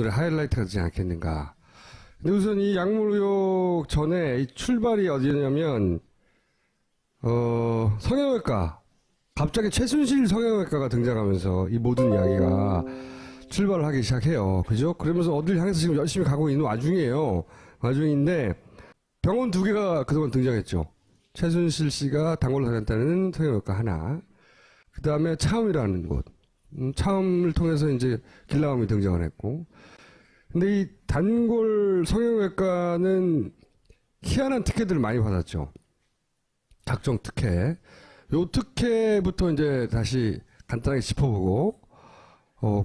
하이라이트가 되지 않겠는가. 근데 우선 이 약물 의혹 전에 이 출발이 어디냐면, 성형외과. 갑자기 최순실 성형외과가 등장하면서 이 모든 이야기가 출발을 하기 시작해요. 그죠? 그러면서 어딜 향해서 지금 열심히 가고 있는 와중인데, 병원 두 개가 그동안 등장했죠. 최순실 씨가 단골로 다녔다는 성형외과 하나. 그 다음에 차움이라는 곳. 차움을 통해서 이제 길라움이 등장을 했고. 근데 이 단골 성형외과는 희한한 특혜들을 많이 받았죠. 각종 특혜. 요 특혜부터 이제 다시 간단하게 짚어보고,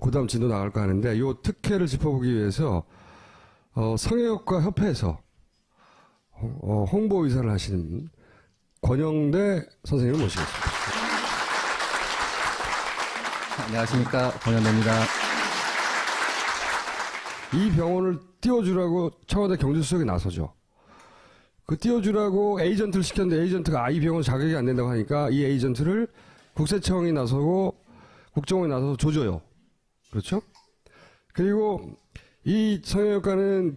그 다음 진도 나갈까 하는데, 요 특혜를 짚어보기 위해서, 성형외과 협회에서, 홍보의사를 하시는 권영대 선생님을 모시겠습니다. 안녕하십니까, 권영대입니다. 이 병원을 띄워주라고 청와대 경제수석이 나서죠. 그 띄워주라고 에이전트를 시켰는데 에이전트가 이 병원 자격이 안 된다고 하니까 이 에이전트를 국세청이 나서고 국정원이 나서서 조져요. 그렇죠? 그리고 이 성형외과는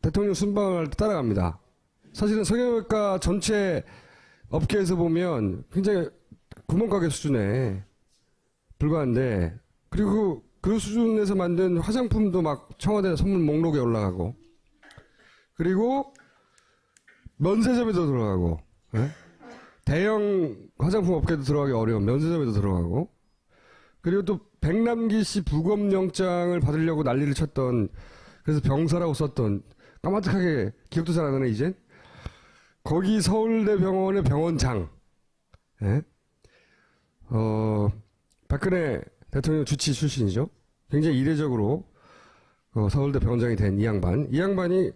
대통령 순방을 따라갑니다. 사실은 성형외과 전체 업계에서 보면 굉장히 구멍가게 수준에 불과한데, 그리고 그 수준에서 만든 화장품도 막 청와대 선물 목록에 올라가고, 그리고 면세점에도 들어가고, 예? 대형 화장품 업계도 들어가기 어려운 면세점에도 들어가고, 그리고 또 백남기 씨 부검영장을 받으려고 난리를 쳤던, 그래서 병사라고 썼던, 까마득하게 기억도 잘 안 나네 이젠. 거기 서울대병원의 병원장, 예? 박근혜 대통령 주치 출신이죠. 굉장히 이례적으로 서울대 병원장이 된 이 양반. 이 양반이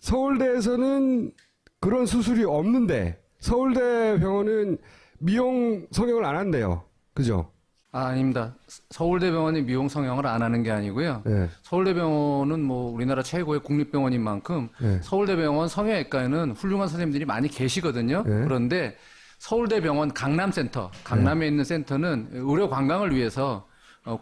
서울대에서는 그런 수술이 없는데 서울대 병원은 미용 성형을 안 한대요. 그죠? 아닙니다. 서울대병원이 미용 성형을 안 하는 게 아니고요. 네. 서울대병원은 뭐 우리나라 최고의 국립병원인 만큼 네. 서울대병원 성형외과에는 훌륭한 선생님들이 많이 계시거든요. 네. 그런데 서울대병원 강남센터, 강남에 있는 센터는 의료 관광을 위해서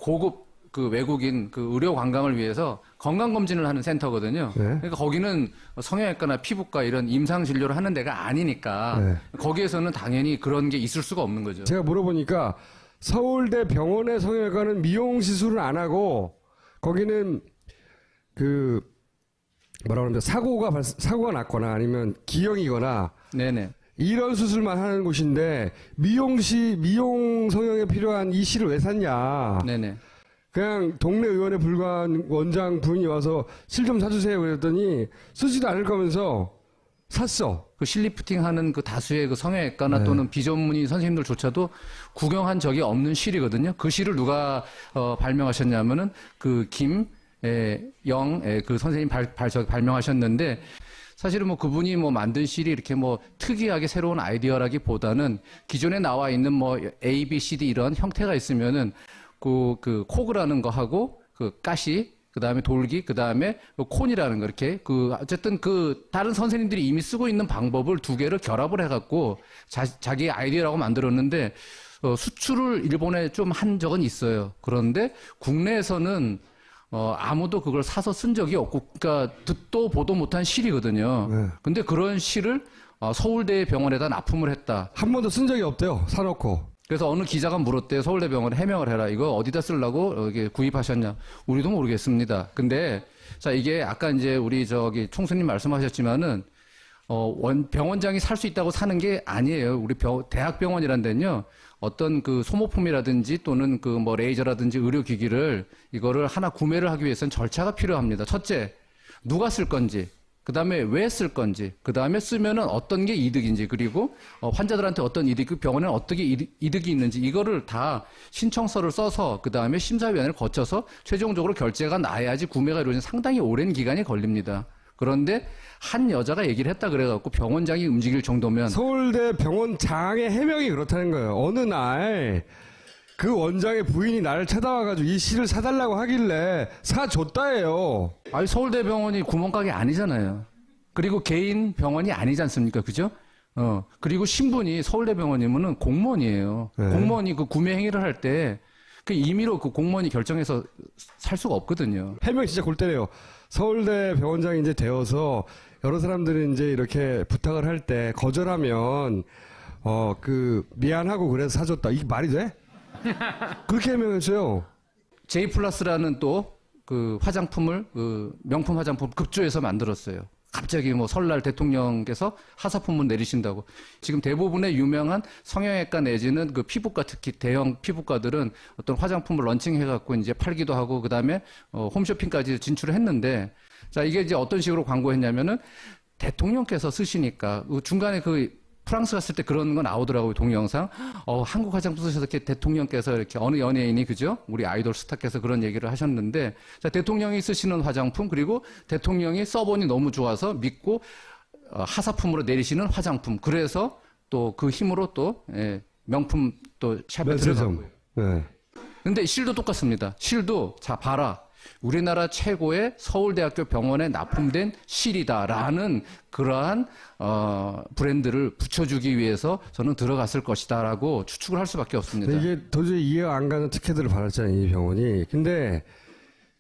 고급 그 외국인 그 의료 관광을 위해서 건강검진을 하는 센터거든요. 네. 그러니까 거기는 성형외과나 피부과 이런 임상 진료를 하는 데가 아니니까 네. 거기에서는 당연히 그런 게 있을 수가 없는 거죠. 제가 물어보니까 서울대 병원의 성형외과는 미용 시술을 안 하고 거기는 그 뭐라 그러면 사고가 났거나 아니면 기형이거나 네네. 이런 수술만 하는 곳인데 미용 성형에 필요한 이 실을 왜 샀냐? 네네. 그냥 동네 의원에 불과한 원장 부인이 와서 실 좀 사주세요 그랬더니 쓰지도 않을 거면서 샀어. 그 실리프팅 하는 그 다수의 그 성형외과나 네. 또는 비전문의 선생님들조차도 구경한 적이 없는 실이거든요. 그 실을 누가 발명하셨냐면은 그 김영 그 선생님 발명하셨는데, 사실은 뭐 그분이 뭐 만든 실이 이렇게 뭐 특이하게 새로운 아이디어라기보다는 기존에 나와 있는 뭐 A, B, C, D 이런 형태가 있으면은 그 코그라는 거 하고 그 가시, 그 다음에 돌기, 그 다음에 콘이라는 거 이렇게 어쨌든 그 다른 선생님들이 이미 쓰고 있는 방법을 두 개를 결합을 해갖고 자기의 아이디어라고 만들었는데 수출을 일본에 좀 한 적은 있어요. 그런데 국내에서는 아무도 그걸 사서 쓴 적이 없고, 그러니까 듣도 보도 못한 실이거든요. 네. 근데 그런 실을 서울대 병원에다 납품을 했다. 한 번도 쓴 적이 없대요. 사놓고. 그래서 어느 기자가 물었대요. 서울대병원에 해명을 해라. 이거 어디다 쓰려고 이게 구입하셨냐? 우리도 모르겠습니다. 근데 자, 이게 아까 이제 우리 총수님 말씀하셨지만은 병원장이 살 수 있다고 사는 게 아니에요. 우리 대학병원이란 데는요. 어떤 그 소모품이라든지 또는 그 뭐 레이저라든지 의료기기를 이거를 하나 구매를 하기 위해서는 절차가 필요합니다. 첫째, 누가 쓸 건지, 그 다음에 왜 쓸 건지, 그 다음에 쓰면은 어떤 게 이득인지, 그리고 환자들한테 어떤 이득, 그 병원에는 어떻게 이득이 있는지, 이거를 다 신청서를 써서 그 다음에 심사위원회를 거쳐서 최종적으로 결제가 나야지 구매가 이루어지는 상당히 오랜 기간이 걸립니다. 그런데 한 여자가 얘기를 했다 그래갖고 병원장이 움직일 정도면, 서울대 병원장의 해명이 그렇다는 거예요. 어느 날 그 원장의 부인이 나를 찾아와가지고 이 실을 사달라고 하길래 사줬다예요. 아니 서울대병원이 구멍가게 아니잖아요. 그리고 개인 병원이 아니지 않습니까? 그죠? 그리고 신분이 서울대병원이면은 공무원이에요. 네. 공무원이 그 구매 행위를 할 때 그 임의로 그 공무원이 결정해서 살 수가 없거든요. 해명 진짜 골 때려요. 서울대 병원장이 이제 되어서 여러 사람들이 이제 이렇게 부탁을 할 때 거절하면 미안하고 그래서 사줬다. 이게 말이 돼? 그렇게 해명했어요. J 플러스라는 또 그 화장품을 그 명품 화장품 급조해서 만들었어요. 갑자기 뭐 설날 대통령께서 하사품을 내리신다고. 지금 대부분의 유명한 성형외과 내지는 그 피부과, 특히 대형 피부과들은 어떤 화장품을 런칭해갖고 이제 팔기도 하고 그다음에 홈쇼핑까지 진출을 했는데, 자, 이게 이제 어떤 식으로 광고했냐면은 대통령께서 쓰시니까 중간에 그 프랑스 갔을 때 그런 거 나오더라고요, 동영상. 한국 화장품 쓰셔서 이렇게 대통령께서 이렇게 어느 연예인이, 그죠? 우리 아이돌 스타께서 그런 얘기를 하셨는데, 자, 대통령이 쓰시는 화장품, 그리고 대통령이 써보니 너무 좋아서 믿고, 하사품으로 내리시는 화장품. 그래서 또 그 힘으로 또, 명품 또 샵에 들어가고요. 네. 근데 실도 똑같습니다. 실도, 자, 봐라. 우리나라 최고의 서울대학교 병원에 납품된 실이다라는 그러한 브랜드를 붙여주기 위해서 저는 들어갔을 것이다라고 추측을 할 수밖에 없습니다. 이게 도저히 이해가 안 가는 특혜들을 받았잖아요, 이 병원이. 근데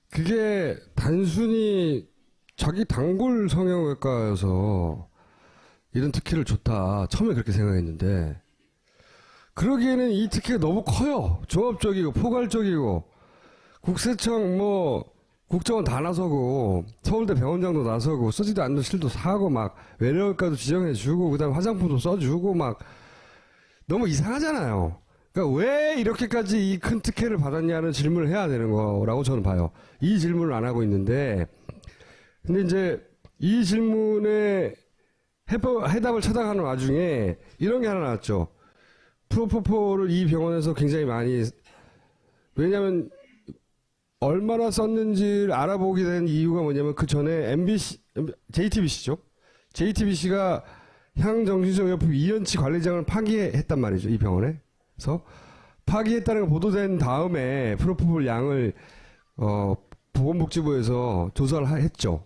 그게 단순히 자기 단골 성형외과여서 이런 특혜를 줬다. 처음에 그렇게 생각했는데, 그러기에는 이 특혜가 너무 커요. 종합적이고 포괄적이고. 국세청 국정원 다 나서고 서울대 병원장도 나서고 쓰지도 않는 실도 사고 막 외래어과도 지정해주고 그다음에 화장품도 써주고 막 너무 이상하잖아요. 그러니까 왜 이렇게까지 이 큰 특혜를 받았냐는 질문을 해야 되는 거라고 저는 봐요. 이 질문을 안 하고 있는데, 근데 이제 이 질문에 해답을 찾아가는 와중에 이런 게 하나 나왔죠. 프로포폴을 이 병원에서 굉장히 많이, 왜냐하면 얼마나 썼는지를 알아보게 된 이유가 뭐냐면 그 전에 JTBC죠. JTBC가 향정신성의약품 2년치 관리장을 파기했단 말이죠. 이 병원에서. 파기했다는 거 보도된 다음에 프로포폴 양을 보건복지부에서 조사를 했죠.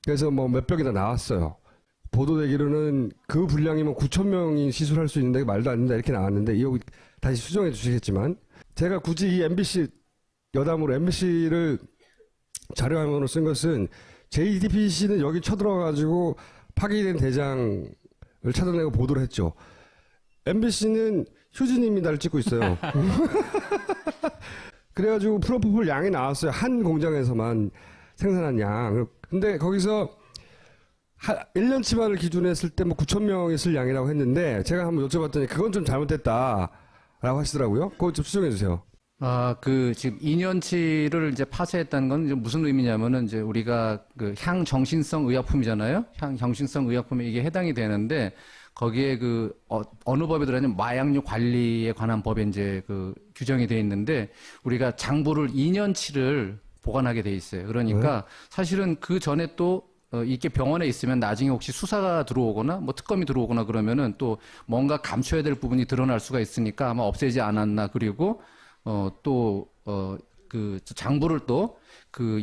그래서 몇백이나 나왔어요. 보도되기로는 그 분량이면 9,000명이 시술할 수 있는데 말도 안 된다 이렇게 나왔는데, 이거 다시 수정해 주시겠지만, 제가 굳이 이 MBC 여담으로 MBC를 자료화면으로 쓴 것은 JTBC는 여기 쳐들어가지고 파기된 대장을 찾아내고 보도를 했죠. MBC는 휴진입니다를 찍고 있어요. 그래가지고 프로포폴 양이 나왔어요. 한 공장에서만 생산한 양. 근데 거기서 1년치만을 기준으로 했을 때 9,000명이 쓸 양이라고 했는데, 제가 한번 여쭤봤더니 그건 좀 잘못됐다라고 하시더라고요. 그거 좀 수정해 주세요. 지금 2년치를 이제 파쇄했다는 건 이제 무슨 의미냐면은, 이제 우리가 그 향정신성 의약품이잖아요. 향정신성 의약품에 이게 해당이 되는데, 거기에 어느 법에 들어가냐면 마약류 관리에 관한 법에 이제 규정이 돼 있는데, 우리가 장부를 2년치를 보관하게 돼 있어요. 그러니까 사실은 그 전에 또 이게 병원에 있으면 나중에 혹시 수사가 들어오거나 특검이 들어오거나 그러면은 또 뭔가 감춰야 될 부분이 드러날 수가 있으니까 아마 없애지 않았나. 그리고 장부를 또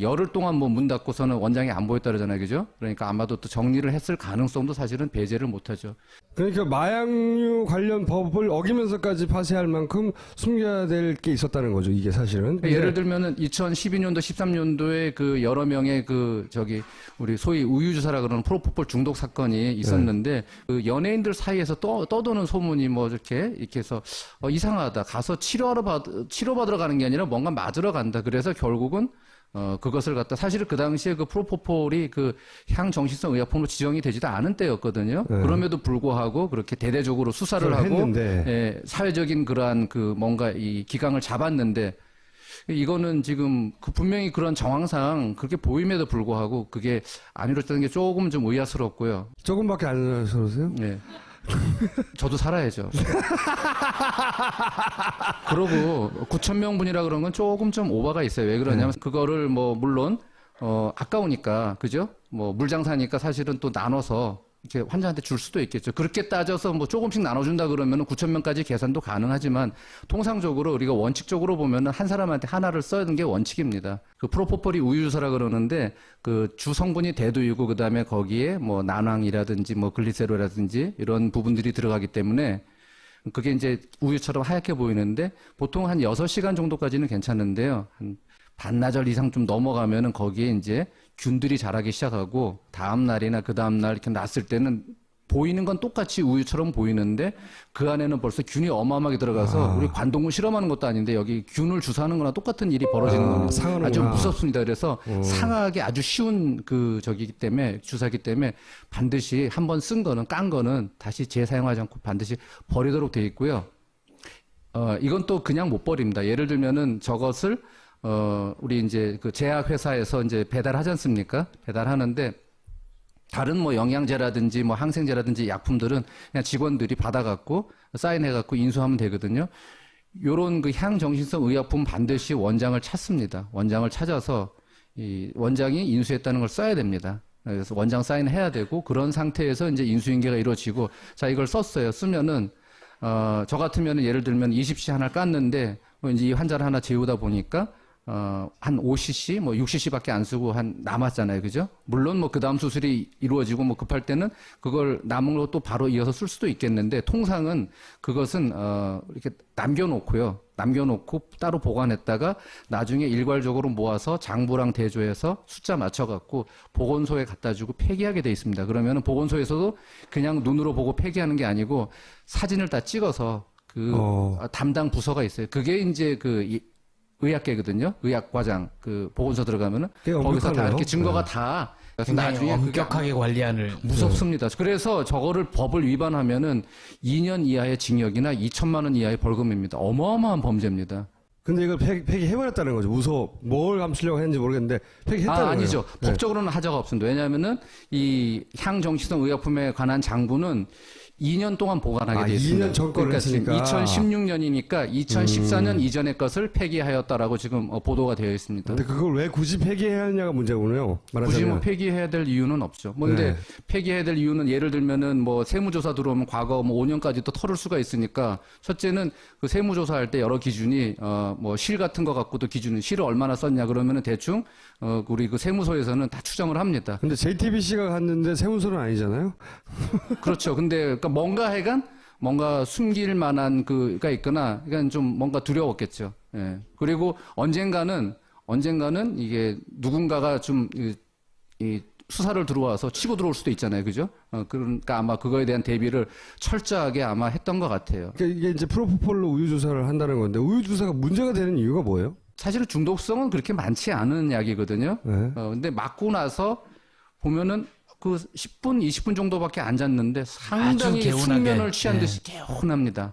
열흘 동안 문 닫고서는 원장이 안 보였다 그러잖아요. 그죠? 그러니까 아마도 또 정리를 했을 가능성도 사실은 배제를 못 하죠. 그러니까 마약류 관련 법을 어기면서까지 파쇄할 만큼 숨겨야 될 게 있었다는 거죠. 이게 사실은. 예를 들면은 2012년도, 13년도에 여러 명의 우리 소위 우유주사라 그러는 프로포폴 중독 사건이 있었는데, 그 연예인들 사이에서 떠도는 소문이 이렇게 해서 이상하다. 가서 치료받으러 가는 게 아니라 뭔가 맞으러 간다. 그래서 결국은 그것을 사실은 그 당시에 그 프로포폴이 향정신성 의약품으로 지정이 되지도 않은 때였거든요. 그럼에도 불구하고 그렇게 대대적으로 수사를 하고 했는데, 사회적인 그러한 뭔가 이 기강을 잡았는데, 이거는 지금 분명히 그런 정황상 그렇게 보임에도 불구하고 그게 안 이루어졌다는 게 조금 좀 의아스럽고요. 조금밖에 안 의아스러우세요? 네. 저도 살아야죠. 그러고 9,000명분이라 그런 건 조금 좀 오바가 있어요. 왜 그러냐면 그거를 물론 아까우니까, 그죠? 물장사니까 사실은 또 나눠서 이렇게 환자한테 줄 수도 있겠죠. 그렇게 따져서 조금씩 나눠준다 그러면은 9,000명까지 계산도 가능하지만, 통상적으로 우리가 원칙적으로 보면은 한 사람한테 하나를 써는 게 원칙입니다. 프로포폴이 우유주사라 그러는데 주 성분이 대두이고 그다음에 거기에 난황이라든지 글리세롤이라든지 이런 부분들이 들어가기 때문에, 그게 이제 우유처럼 하얗게 보이는데 보통 한 6시간 정도까지는 괜찮은데요. 한 반나절 이상 좀 넘어가면은 거기에 이제 균들이 자라기 시작하고 다음 날이나 그 다음 날 이렇게 났을 때는 보이는 건 똑같이 우유처럼 보이는데 그 안에는 벌써 균이 어마어마하게 들어가서 우리 관동물 실험하는 것도 아닌데 여기 균을 주사하는 거나 똑같은 일이 벌어지는 겁니다. 상하는구나. 아주 무섭습니다. 그래서 상하기 아주 쉬운 그 저기기 때문에 주사기 때문에 반드시 한번 쓴 거는 깐 거는 다시 재사용하지 않고 반드시 버리도록 돼 있고요. 이건 또 그냥 못 버립니다. 예를 들면은 저것을 우리 이제 그 제약 회사에서 이제 배달하지 않습니까? 배달하는데 다른 뭐 영양제라든지 뭐 항생제라든지 약품들은 그냥 직원들이 받아갖고 사인해갖고 인수하면 되거든요. 요런 그 향정신성 의약품 반드시 원장을 찾습니다. 원장을 찾아서 이 원장이 인수했다는 걸 써야 됩니다. 그래서 원장 사인해야 되고 그런 상태에서 이제 인수인계가 이루어지고 자 이걸 썼어요. 쓰면은 저 같으면은 예를 들면 20cc 하나 깠는데 이제 이 환자를 하나 재우다 보니까 한 5cc, 뭐 6cc밖에 안 쓰고 한 남았잖아요. 그죠? 물론 뭐 그 다음 수술이 이루어지고 뭐 급할 때는 그걸 남은 거 또 바로 이어서 쓸 수도 있겠는데 통상은 그것은, 이렇게 남겨놓고요. 남겨놓고 따로 보관했다가 나중에 일괄적으로 모아서 장부랑 대조해서 숫자 맞춰갖고 보건소에 갖다 주고 폐기하게 돼 있습니다. 그러면은 보건소에서도 그냥 눈으로 보고 폐기하는 게 아니고 사진을 다 찍어서 담당 부서가 있어요. 그게 이제 의학계거든요. 의학과장 그 보건소 들어가면은 거기서 다 이렇게 증거가 다 그래서 나중에 엄격하게 관리하는 무섭습니다. 그래서 저거를 법을 위반하면은 2년 이하의 징역이나 2천만 원 이하의 벌금입니다. 어마어마한 범죄입니다. 근데 이걸 폐기해버렸다는 거죠. 무서워. 뭘 감추려고 했는지 모르겠는데 폐기했다는 거예요. 아니죠. 법적으로는 하자가 없습니다. 왜냐하면은 이 향정신성 의약품에 관한 장부는 2년 동안 보관하게 돼 있습니다. 2년 전 거를 했으니까. 2016년이니까 2014년 이전의 것을 폐기하였다라고 지금 보도가 되어 있습니다. 근데 그걸 왜 굳이 폐기해야 하느냐가 문제군요. 굳이 뭐 폐기해야 될 이유는 없죠. 뭐 근데 폐기해야 될 이유는 예를 들면은 뭐 세무조사 들어오면 과거 뭐 5년까지 또 털을 수가 있으니까 첫째는 그 세무조사할 때 여러 기준이 뭐 실 같은 거 갖고도 기준은 실을 얼마나 썼냐 그러면은 대충 우리 그 세무서에서는 다 추정을 합니다. 근데 JTBC가 갔는데 세무서는 아니잖아요. 그렇죠. 근데 그러니까 뭔가 하여간 뭔가 숨길 만한 그가 있거나 그러니까 좀 뭔가 두려웠겠죠. 예. 그리고 언젠가는 이게 누군가가 좀 이 수사를 들어와서 치고 들어올 수도 있잖아요. 그죠? 그러니까 아마 그거에 대한 대비를 철저하게 아마 했던 것 같아요. 그러니까 이게 이제 프로포폴로 우유 조사를 한다는 건데 우유 조사가 문제가 되는 이유가 뭐예요? 사실은 중독성은 그렇게 많지 않은 약이거든요. 네. 근데 맞고 나서 보면은 그 10분, 20분 정도밖에 안 잤는데 상당히 개운하게. 숙면을 취한 듯이 개운합니다.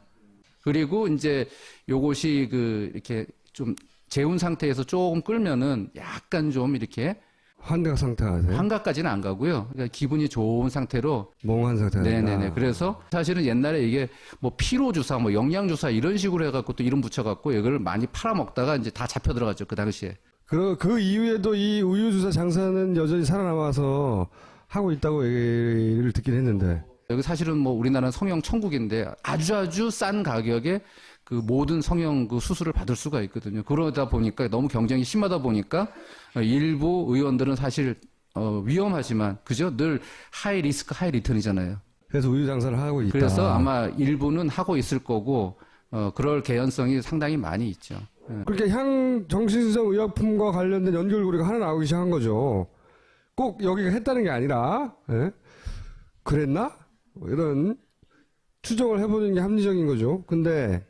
그리고 이제 요것이 그 이렇게 좀 재운 상태에서 조금 끓면은 약간 좀 이렇게 환각 상태가 돼요? 환각까지는 안 가고요. 그러니까 기분이 좋은 상태로. 멍한 상태가 된다. 네네네. 그래서 사실은 옛날에 이게 뭐 피로주사, 뭐 영양주사 이런 식으로 해갖고 또 이름 붙여갖고 이걸 많이 팔아먹다가 이제 다 잡혀 들어갔죠. 그 당시에. 그 이후에도 이 우유 주사 장사는 여전히 살아남아서 하고 있다고 얘기를 듣긴 했는데. 여기 사실은 뭐 우리나라는 성형 천국인데 아주 싼 가격에 그 모든 성형 그 수술을 받을 수가 있거든요. 그러다 보니까 너무 경쟁이 심하다 보니까 일부 의원들은 사실 위험하지만 그죠? 늘 하이 리스크 하이 리턴이잖아요. 그래서 우유 장사를 하고 있다. 그래서 아마 일부는 하고 있을 거고 그럴 개연성이 상당히 많이 있죠. 그렇게 향정신성 의약품과 관련된 연결고리가 하나 나오기 시작한 거죠. 꼭 여기가 했다는 게 아니라 그랬나? 뭐 이런 추정을 해보는 게 합리적인 거죠. 근데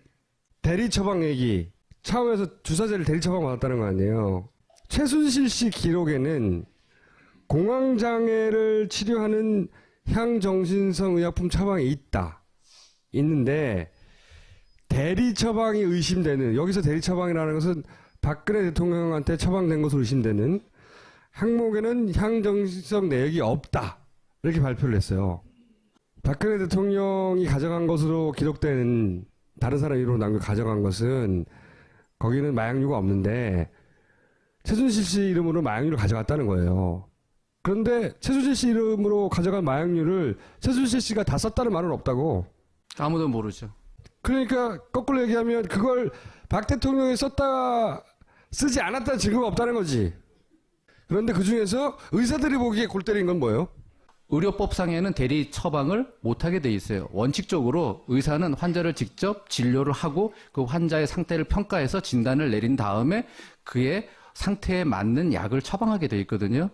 대리 처방 얘기, 차후에서 주사제를 대리 처방 받았다는 거 아니에요. 최순실 씨 기록에는 공황장애를 치료하는 향정신성 의약품 처방이 있는데 대리 처방이 의심되는, 여기서 대리 처방이라는 것은 박근혜 대통령한테 처방된 것으로 의심되는 항목에는 향정신성 내역이 없다, 이렇게 발표를 했어요. 박근혜 대통령이 가져간 것으로 기록되는 다른 사람 이름으로 남겨 가져간 것은 거기는 마약류가 없는데 최순실 씨 이름으로 마약류를 가져갔다는 거예요. 그런데 최순실 씨 이름으로 가져간 마약류를 최순실 씨가 다 썼다는 말은 없다고. 아무도 모르죠. 그러니까 거꾸로 얘기하면 그걸 박 대통령이 썼다가 쓰지 않았다는 증거가 없다는 거지. 그런데 그 중에서 의사들이 보기에 골 때린 건 뭐예요? 의료법상에는 대리 처방을 못하게 돼 있어요. 원칙적으로 의사는 환자를 직접 진료를 하고 그 환자의 상태를 평가해서 진단을 내린 다음에 그의 상태에 맞는 약을 처방하게 돼 있거든요.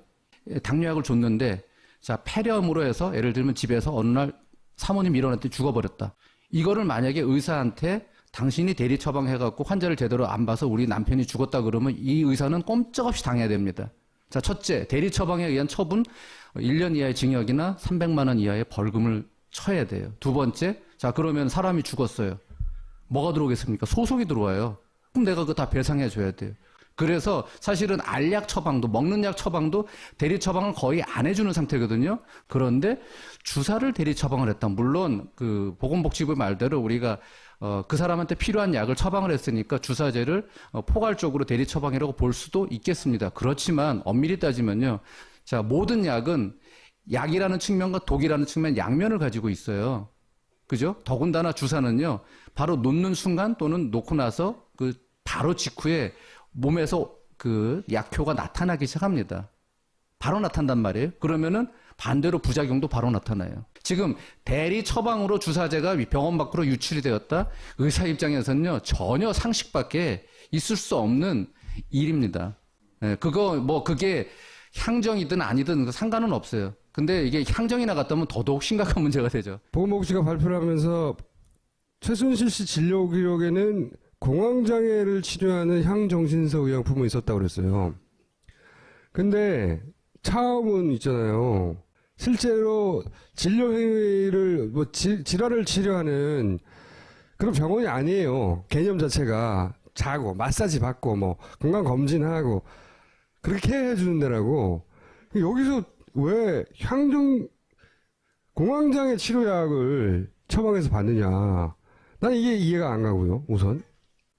당뇨약을 줬는데 자 폐렴으로 해서 예를 들면 집에서 어느 날 사모님 일어났더니 죽어버렸다. 이거를 만약에 의사한테 당신이 대리 처방해갖고 환자를 제대로 안 봐서 우리 남편이 죽었다 그러면 이 의사는 꼼짝없이 당해야 됩니다. 자, 첫째, 대리 처방에 의한 처분 1년 이하의 징역이나 300만 원 이하의 벌금을 쳐야 돼요. 두 번째, 자 그러면 사람이 죽었어요. 뭐가 들어오겠습니까? 소송이 들어와요. 그럼 내가 그거 다 배상해 줘야 돼요. 그래서 사실은 알약 처방도 먹는 약 처방도 대리 처방을 거의 안 해주는 상태거든요. 그런데 주사를 대리 처방을 했다. 물론 그 보건복지부 말대로 우리가 그 사람한테 필요한 약을 처방을 했으니까 주사제를 포괄적으로 대리 처방이라고 볼 수도 있겠습니다. 그렇지만 엄밀히 따지면요. 자, 모든 약은 약이라는 측면과 독이라는 측면 양면을 가지고 있어요. 그죠? 더군다나 주사는요. 바로 놓는 순간 또는 놓고 나서 그 바로 직후에 몸에서 그 약효가 나타나기 시작합니다. 바로 나타난단 말이에요. 그러면은 반대로 부작용도 바로 나타나요. 지금 대리 처방으로 주사제가 병원 밖으로 유출이 되었다. 의사 입장에서는요. 전혀 상식밖에 있을 수 없는 일입니다. 예, 그게 향정이든 아니든 상관은 없어요. 근데 이게 향정이 나갔다면 더더욱 심각한 문제가 되죠. 보건복지가 발표를 하면서 최순실 씨 진료 기록에는 공황장애를 치료하는 향정신서 의약품이 있었다고 그랬어요. 근데 차음은 있잖아요. 실제로 진료 행위를 질환을 치료하는 그런 병원이 아니에요. 개념 자체가 자고 마사지 받고 건강 검진하고 그렇게 해주는 데라고. 여기서 왜 공황장애 치료약을 처방해서 받느냐. 난 이게 이해가 안 가고요. 우선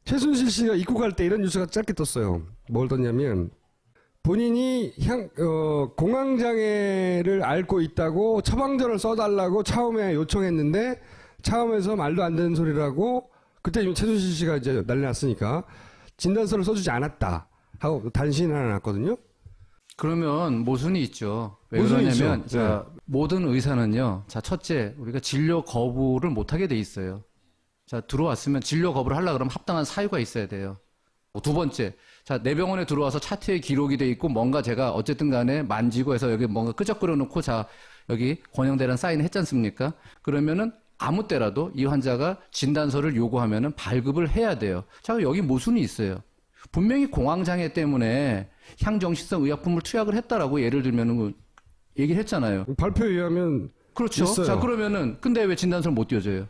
최순실 씨가 입국할 때 이런 뉴스가 짧게 떴어요. 뭘 떴냐면 본인이 공황장애를 앓고 있다고 처방전을 써달라고 차움에 요청했는데 차움에서 말도 안 되는 소리라고 그때 이미 최순실 씨가 이제 난리 났으니까 진단서를 써주지 않았다 하고 단신 하나 났거든요. 그러면 모순이 있죠. 왜 모순이 그러냐면 있죠. 자, 모든 의사는요. 자, 첫째 우리가 진료 거부를 못하게 돼 있어요. 자, 들어왔으면 진료 거부를 하려고 그러면 합당한 사유가 있어야 돼요. 두 번째, 자, 내 병원에 들어와서 차트에 기록이 돼 있고 뭔가 제가 어쨌든 간에 만지고 해서 여기 뭔가 끄적거려 놓고 자, 여기 권영대란 사인을 했지 않습니까? 그러면은 아무 때라도 이 환자가 진단서를 요구하면은 발급을 해야 돼요. 자, 여기 모순이 있어요. 분명히 공황장애 때문에 향정신성 의약품을 투약을 했다라고 예를 들면은 얘기를 했잖아요. 발표에 의하면 그렇죠. 있어요. 자, 그러면은 근데 왜 진단서를 못 띄워줘요?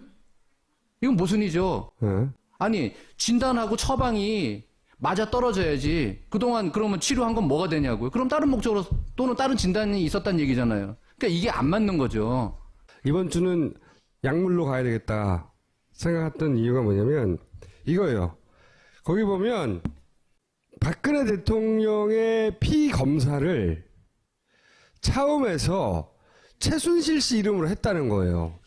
이건 모순이죠. 네. 아니, 진단하고 처방이 맞아 떨어져야지. 그동안 그러면 치료한 건 뭐가 되냐고요. 그럼 다른 목적으로 또는 다른 진단이 있었다는 얘기잖아요. 그러니까 이게 안 맞는 거죠. 이번 주는 약물로 가야 되겠다 생각했던 이유가 뭐냐면 이거예요. 거기 보면 박근혜 대통령의 피 검사를 차움에서 최순실 씨 이름으로 했다는 거예요.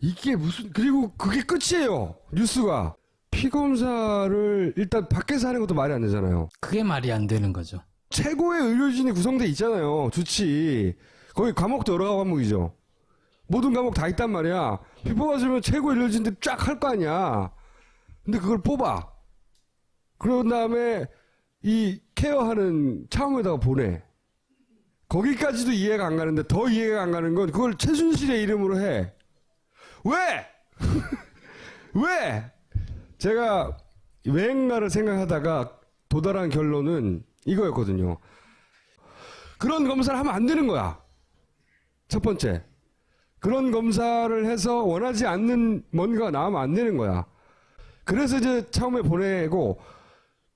이게 그리고 그게 끝이에요. 뉴스가. 피 검사를 일단 밖에서 하는 것도 말이 안 되잖아요. 그게 말이 안 되는 거죠. 최고의 의료진이 구성돼 있잖아요. 좋지. 거기 과목도 여러 과목이죠. 모든 과목 다 있단 말이야. 피 뽑아주면 최고 의료진들 쫙 할 거 아니야. 근데 그걸 뽑아. 그런 다음에 이 케어하는 차움에다가 보내. 거기까지도 이해가 안 가는데 더 이해가 안 가는 건 그걸 최순실의 이름으로 해. 왜? 왜? 제가 왜인가를 생각하다가 도달한 결론은 이거였거든요. 그런 검사를 하면 안 되는 거야. 첫 번째. 그런 검사를 해서 원하지 않는 뭔가가 나오면 안 되는 거야. 그래서 이제 처음에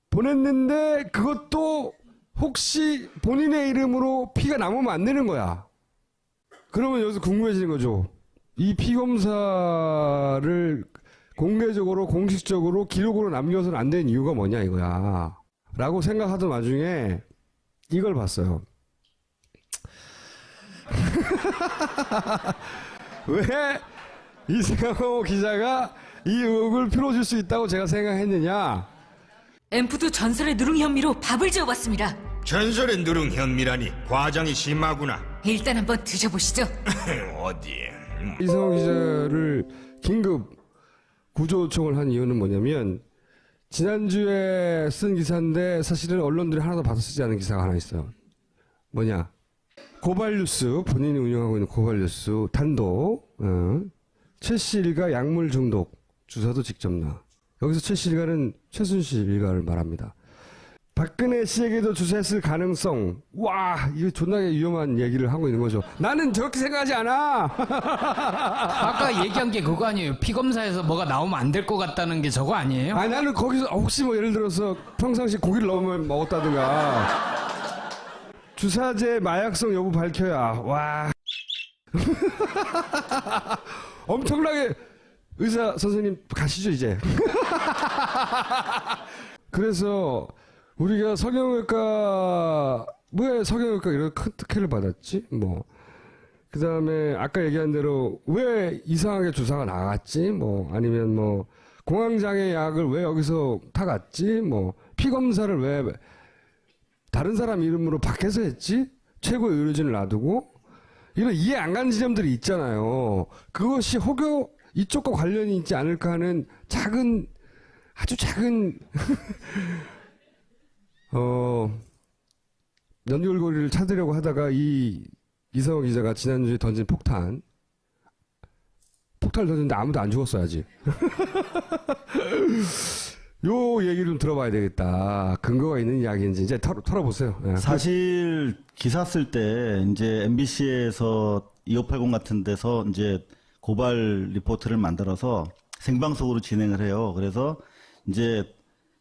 보냈는데 그것도 혹시 본인의 이름으로 피가 남으면 안 되는 거야. 그러면 여기서 궁금해지는 거죠. 이 피검사를 공개적으로 공식적으로 기록으로 남겨서는 안 되는 이유가 뭐냐 이거야 라고 생각하던 와중에 이걸 봤어요. 왜 이승호 기자가 이 의혹을 풀어줄 수 있다고 제가 생각했느냐. 앰프도 전설의 누룽 현미로 밥을 지어봤습니다. 전설의 누룽 현미라니 과장이 심하구나. 일단 한번 드셔보시죠. 어디? 이성호 기자를 긴급 구조 요청을 한 이유는 뭐냐면 지난주에 쓴 기사인데 사실은 언론들이 하나도 받아 쓰지 않은 기사가 하나 있어요. 뭐냐? 고발뉴스, 본인이 운영하고 있는 고발뉴스 단독 최 씨 일가 약물 중독 주사도 직접 나. 여기서 최 씨 일가는 최순실 일가를 말합니다. 박근혜 씨에게도 주사했을 가능성. 와, 이거 존나게 위험한 얘기를 하고 있는 거죠. 나는 저렇게 생각하지 않아. 아까 얘기한 게 그거 아니에요? 피검사에서 뭐가 나오면 안 될 것 같다는 게 저거 아니에요? 아니 나는 거기서 혹시 뭐 예를 들어서 평상시 고기를 너무 먹었다든가 주사제 마약성 여부 밝혀야 와 엄청나게 의사 선생님 가시죠 이제. 그래서 우리가 성형외과 왜 성형외과 이런 큰 특혜를 받았지 뭐 그다음에 아까 얘기한 대로 왜 이상하게 주사가 나갔지 뭐 아니면 뭐 공황장애 약을 왜 여기서 타갔지 뭐 피검사를 왜 다른 사람 이름으로 밖에서 했지 최고 의료진을 놔두고 이런 이해 안 가는 지점들이 있잖아요. 그것이 혹여 이쪽과 관련이 있지 않을까 하는 작은 아주 작은 연결고리를 찾으려고 하다가 이 이성호 기자가 지난주에 던진 폭탄을 던졌는데 아무도 안 죽었어야지. 요 얘기를 좀 들어봐야 되겠다. 근거가 있는 이야기인지 이제 털어보세요. 예. 사실 기사 쓸 때 이제 MBC에서 2580 같은 데서 이제 고발 리포트를 만들어서 생방송으로 진행을 해요. 그래서 이제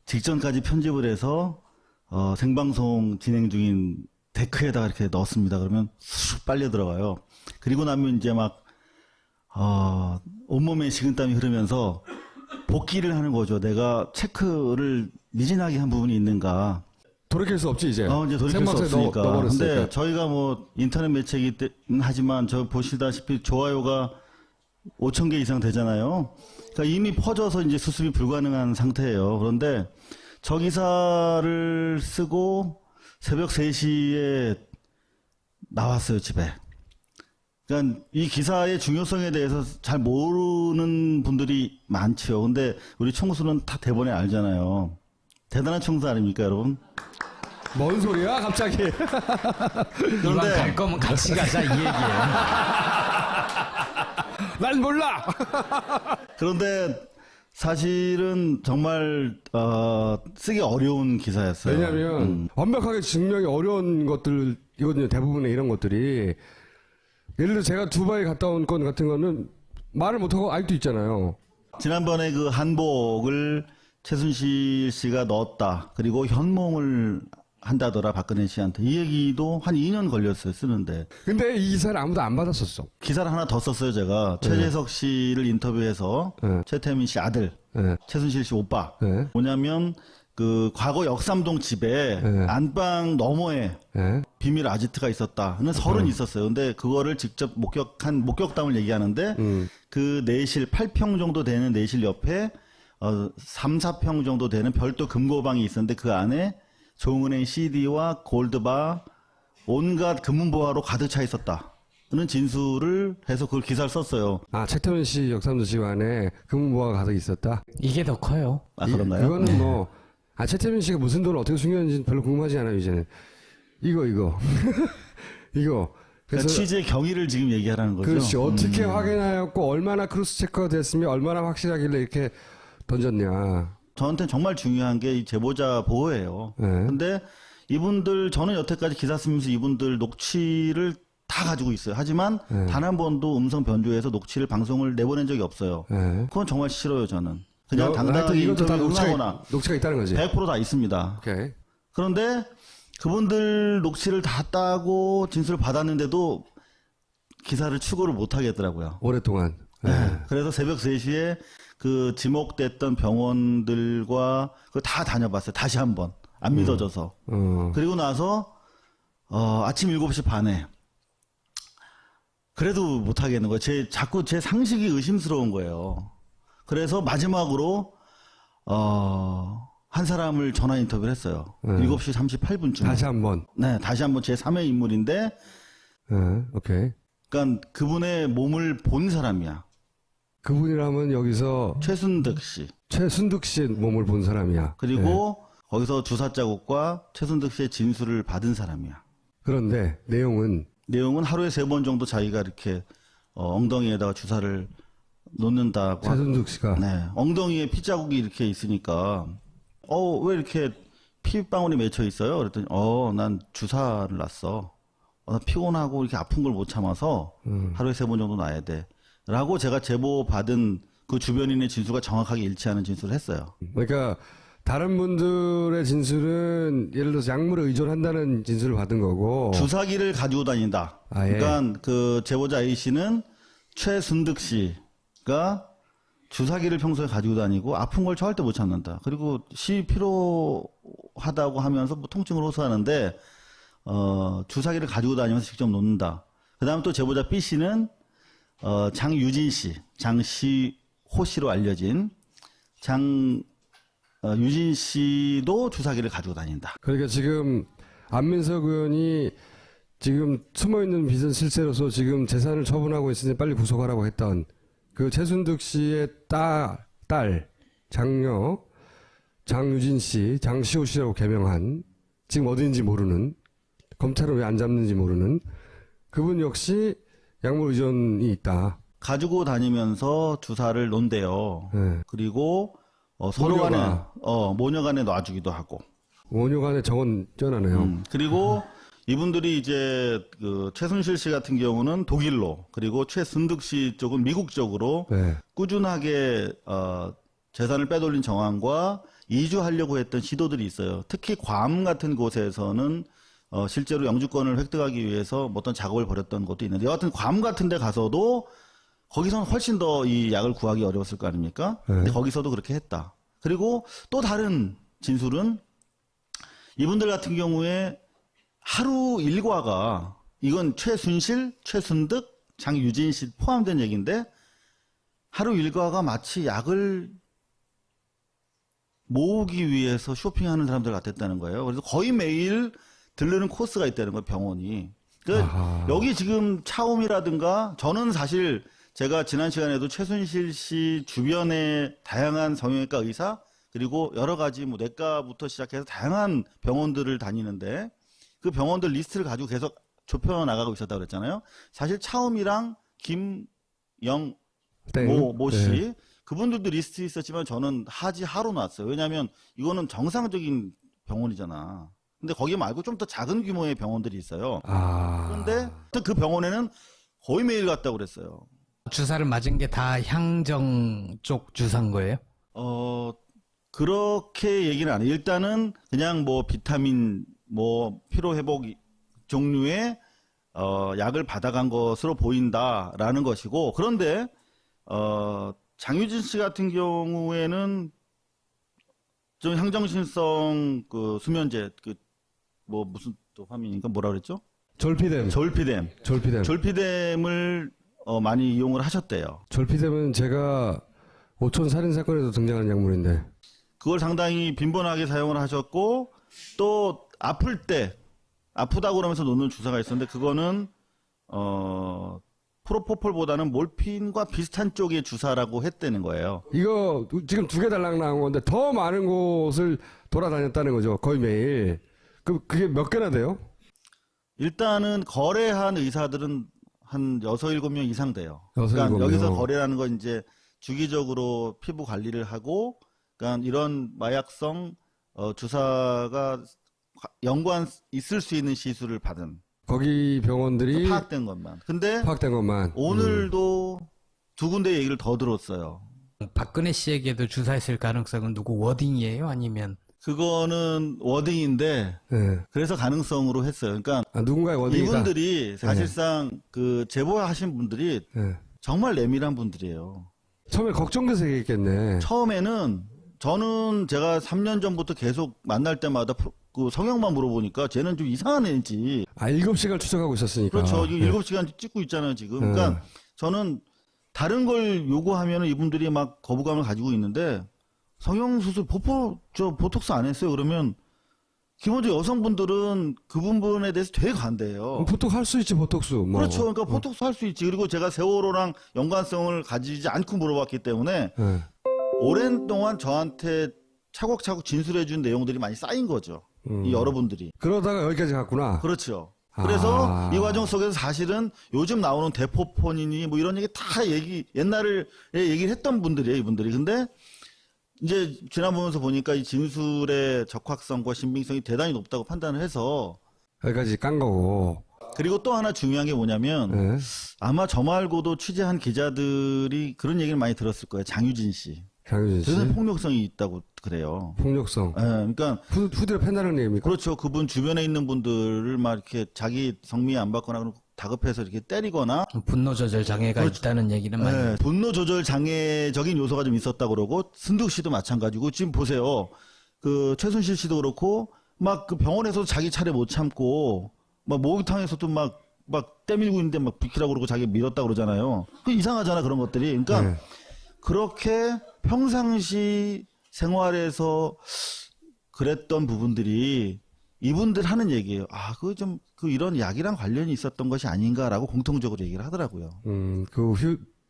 직전까지 편집을 해서 생방송 진행 중인 데크에다가 이렇게 넣었습니다. 그러면 쑥 빨려 들어가요. 그리고 나면 이제 막 온몸에 식은땀이 흐르면서 복기를 하는 거죠. 내가 체크를 미진하게 한 부분이 있는가. 돌이킬 수 없지 이제. 이제 돌이킬 수 생방송에 없으니까. 넣어버렸으니까. 근데 저희가 뭐 인터넷 매체이기 때문에 하지만 저 보시다시피 좋아요가 5,000개 이상 되잖아요. 그러니까 이미 퍼져서 이제 수습이 불가능한 상태예요. 그런데 저 기사를 쓰고 새벽 3시에 나왔어요, 집에. 그러니까 이 기사의 중요성에 대해서 잘 모르는 분들이 많지요. 근데 우리 총수는 다 대본에 알잖아요. 대단한 총수 아닙니까, 여러분? 뭔 소리야, 갑자기? 이왕 갈 거면 같이 가자 이 얘기예요. 난 몰라. 그런데 사실은 정말 쓰기 어려운 기사였어요. 왜냐하면 완벽하게 증명이 어려운 것들이거든요. 대부분의 이런 것들이. 예를 들어 제가 두바이 갔다 온 건 같은 거는 말을 못하고 아직도 있잖아요. 지난번에 그 한복을 최순실 씨가 넣었다. 그리고 현몽을 한다더라, 박근혜 씨한테. 이 얘기도 한 2년 걸렸어요, 쓰는데. 근데 이 기사를 아무도 안 받았었어. 기사를 하나 더 썼어요, 제가. 최재석 씨를 인터뷰해서 최태민 씨 아들, 최순실 씨 오빠. 뭐냐면 그 과거 역삼동 집에 안방 너머에 비밀 아지트가 있었다는 설은 있었어요. 근데 그거를 직접 목격담을 얘기하는데 그 내실 8평 정도 되는 내실 옆에 3, 4평 정도 되는 별도 금고방이 있었는데 그 안에 조은행 CD와 골드바 온갖 금은보화로 가득 차 있었다는 진술을 해서 그걸 기사를 썼어요. 아, 최태민 씨 역삼도 집 안에 금은보화가 가득 있었다? 이게 더 커요. 아, 그런가요? 이거는 뭐, 최태민 씨가 무슨 돈을 어떻게 숨겼는지 별로 궁금하지 않아요, 이제는. 이거. 이거. 그러니까 취재 경위를 지금 얘기하라는 거죠. 그렇지. 어떻게 확인하였고, 얼마나 크로스 체크가 됐으며, 얼마나 확실하길래 이렇게 던졌냐. 저한테는 정말 중요한 게 이 제보자 보호예요. 근데 이분들, 저는 여태까지 기사 쓰면서 이분들 녹취를 다 가지고 있어요. 하지만 단 한 번도 음성 변조해서 녹취를 방송을 내보낸 적이 없어요. 그건 정말 싫어요, 저는. 그냥 당당하게 이것도 다 인터뷰를 하거나 녹취가 있다는 거지. 100% 다 있습니다. 오케이. 그런데 그분들 녹취를 다 따고 진술을 받았는데도 기사를 추구를 못 하겠더라고요. 오랫동안. 그래서 새벽 3시에 그 지목됐던 병원들과 그거 다 다녀봤어요. 다시 한번. 안 믿어져서. 그리고 나서 아침 7시 반에 그래도 못 하겠는 거예요. 자꾸 제 상식이 의심스러운 거예요. 그래서 마지막으로 한 사람을 전화 인터뷰를 했어요. 7시 38분쯤에. 다시 한 번. 네, 다시 한번 제 3의 인물인데 오케이. 그러니까 그분의 몸을 본 사람이야. 그분이라면 여기서 최순득 씨. 최순득 씨의 몸을 본 사람이야. 그리고 거기서 주사 자국과 최순득 씨의 진술을 받은 사람이야. 그런데 내용은 하루에 3번 정도 자기가 이렇게 엉덩이에다가 주사를 놓는다고. 최순득 씨가 네. 엉덩이에 피자국이 이렇게 있으니까 왜 이렇게 피방울이 맺혀 있어요? 그랬더니 난 주사를 놨어. 나 피곤하고 이렇게 아픈 걸 못 참아서 하루에 3번 정도 놔야 돼. 라고 제가 제보 받은 그 주변인의 진술과 정확하게 일치하는 진술을 했어요. 그러니까 다른 분들의 진술은 예를 들어서 약물에 의존한다는 진술을 받은 거고 주사기를 가지고 다닌다. 아, 예. 그러니까 그 제보자 A 씨는 최순득 씨가 주사기를 평소에 가지고 다니고 아픈 걸 절대 못 참는다. 그리고 피로하다고 하면서 뭐 통증을 호소하는데 주사기를 가지고 다니면서 직접 놓는다. 그다음 또 제보자 B 씨는 장유진 씨, 장시호 씨로 알려진 유진 씨도 주사기를 가지고 다닌다. 그러니까 지금 안민석 의원이 지금 숨어있는 빚은 실세로서 지금 재산을 처분하고 있으니 빨리 구속하라고 했던 그 최순득 씨의 딸 장녀 장유진 씨, 장시호 씨라고 개명한 지금 어디인지 모르는 검찰은 왜 안 잡는지 모르는 그분 역시 약물 의존이 있다. 가지고 다니면서 주사를 놓은대요. 네. 그리고 모녀간에 놔주기도 하고. 모녀간에 정은 쩌나네요. 그리고 이분들이 이제 그 최순실 씨 같은 경우는 독일로, 그리고 최순득 씨 쪽은 미국 쪽으로 네. 꾸준하게 재산을 빼돌린 정황과 이주하려고 했던 시도들이 있어요. 특히 괌 같은 곳에서는 실제로 영주권을 획득하기 위해서 어떤 작업을 벌였던 것도 있는데, 여하튼 괌 같은 데 가서도 거기서는 훨씬 더 이 약을 구하기 어려웠을 거 아닙니까? 근데 거기서도 그렇게 했다. 그리고 또 다른 진술은 이분들 같은 경우에 하루 일과가, 이건 최순실, 최순득, 장유진 씨 포함된 얘기인데, 하루 일과가 마치 약을 모으기 위해서 쇼핑하는 사람들 같았다는 거예요. 그래서 거의 매일 들르는 코스가 있다는 거예요, 병원이. 여기 지금 차움이라든가, 저는 사실 제가 지난 시간에도 최순실 씨 주변에 다양한 성형외과 의사, 그리고 여러 가지 뭐 내과부터 시작해서 다양한 병원들을 다니는데, 그 병원들 리스트를 가지고 계속 좁혀 나가고 있었다고 그랬잖아요. 사실 차움이랑 모 씨, 네. 그분들도 리스트 있었지만 저는 하로 놨어요. 왜냐하면 이거는 정상적인 병원이잖아. 근데 거기 말고 좀 더 작은 규모의 병원들이 있어요. 그런데 그 병원에는 거의 매일 갔다고 그랬어요. 주사를 맞은 게 다 향정 쪽 주사인 거예요? 그렇게 얘기는 안 해요. 일단은 그냥 뭐 비타민, 뭐 피로회복 종류의 약을 받아간 것으로 보인다라는 것이고, 그런데 장유진 씨 같은 경우에는 좀 향정신성 그 수면제, 뭐 무슨 또 화민인가 뭐라 그랬죠? 졸피뎀을 많이 이용을 하셨대요. 졸피뎀은 제가 오촌 살인 사건에도 등장하는 약물인데 그걸 상당히 빈번하게 사용을 하셨고, 또 아프다고 그러면서 놓는 주사가 있었는데, 그거는 프로포폴보다는 몰핀과 비슷한 쪽의 주사라고 했다는 거예요. 이거 지금 2개 달랑 나온 건데 더 많은 곳을 돌아다녔다는 거죠. 거의 매일. 그게 몇 개나 돼요? 일단은 거래한 의사들은 한 6, 7명 이상 돼요. 6, 그러니까 7명. 여기서 거래라는 건 이제 주기적으로 피부 관리를 하고, 그러니까 이런 마약성 주사가 연관 있을 수 있는 시술을 받은, 거기 병원들이 파악된 것만. 근데 파악된 것만. 오늘도 2군데 얘기를 더 들었어요. 박근혜 씨에게도 주사했을 가능성은 누구 워딩이에요? 아니면? 그거는 워딩인데, 네. 그래서 가능성으로 했어요. 그러니까 누군가의 워딩이다. 이분들이 사실상 그 제보하신 분들이 정말 내밀한 분들이에요. 처음에 걱정돼서 얘기했겠네. 처음에는 저는 제가 3년 전부터 계속 만날 때마다 그 성형만 물어보니까 쟤는 좀 이상한 애인지. 7시간 추적하고 있었으니까. 그렇죠. 지금 7시간 찍고 있잖아요, 지금. 그러니까 저는 다른 걸 요구하면 이분들이 막 거부감을 가지고 있는데, 성형수술, 보톡스 안 했어요. 그러면 기본적으로 여성분들은 그 부분에 대해서 되게 관대해요. 보톡 할 수 있지, 보톡스. 뭐. 그렇죠. 그러니까 보톡스 할 수 있지. 그리고 제가 세월호랑 연관성을 가지지 않고 물어봤기 때문에 네. 오랜 동안 저한테 차곡차곡 진술해준 내용들이 많이 쌓인 거죠. 이 여러분들이. 그러다가 여기까지 갔구나. 그렇죠. 그래서 아. 이 과정 속에서 사실은 요즘 나오는 대포폰이니 뭐 이런 얘기 다 옛날에 얘기를 했던 분들이에요, 이분들이. 근데 이제 지나보면서 보니까 이 진술의 적확성과 신빙성이 대단히 높다고 판단을 해서 여기까지 깐 거고. 그리고 또 하나 중요한 게 뭐냐면 네. 아마 저 말고도 취재한 기자들이 그런 얘기를 많이 들었을 거예요. 장유진 씨. 장유진 씨. 대단히 폭력성이 있다고 그래요. 폭력성. 예, 그러니까 후드를 팬다는 얘기입니까? 그렇죠. 그분 주변에 있는 분들을 막 이렇게 자기 성미에 안 받거나 그러면 다급해서 이렇게 때리거나 분노 조절 장애가 그렇죠. 있다는 얘기는 많이. 네, 분노 조절 장애적인 요소가 좀 있었다 그러고 승득 씨도 마찬가지고 지금 보세요. 그 최순실 씨도 그렇고 막 그 병원에서도 자기 차례 못 참고 막 목욕탕에서도 막 때밀고 있는데 막 비키라고 그러고 자기 밀었다 그러잖아요. 그 이상하잖아 그런 것들이. 그러니까 네. 그렇게 평상시 생활에서 그랬던 부분들이 이분들 하는 얘기예요. 아, 이런 약이랑 관련이 있었던 것이 아닌가라고 공통적으로 얘기를 하더라고요.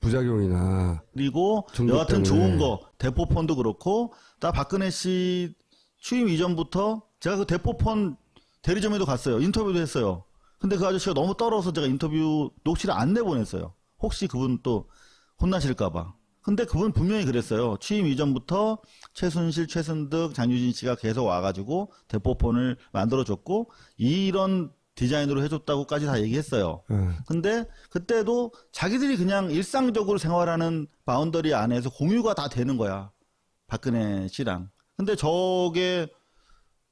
부작용이나. 그리고 중독 여하튼 때문에. 좋은 거, 대포폰도 그렇고, 나 박근혜 씨 취임 이전부터 제가 그 대포폰 대리점에도 갔어요. 인터뷰도 했어요. 근데 그 아저씨가 너무 떨어서 제가 인터뷰 녹취를 안 내보냈어요. 혹시 그분 또 혼나실까봐. 근데 그분 분명히 그랬어요. 취임 이전부터 최순실, 최순득, 장유진 씨가 계속 와가지고 대포폰을 만들어줬고 이런 디자인으로 해줬다고까지 다 얘기했어요. 근데 그때도 자기들이 그냥 일상적으로 생활하는 바운더리 안에서 공유가 다 되는 거야. 박근혜 씨랑. 근데 저게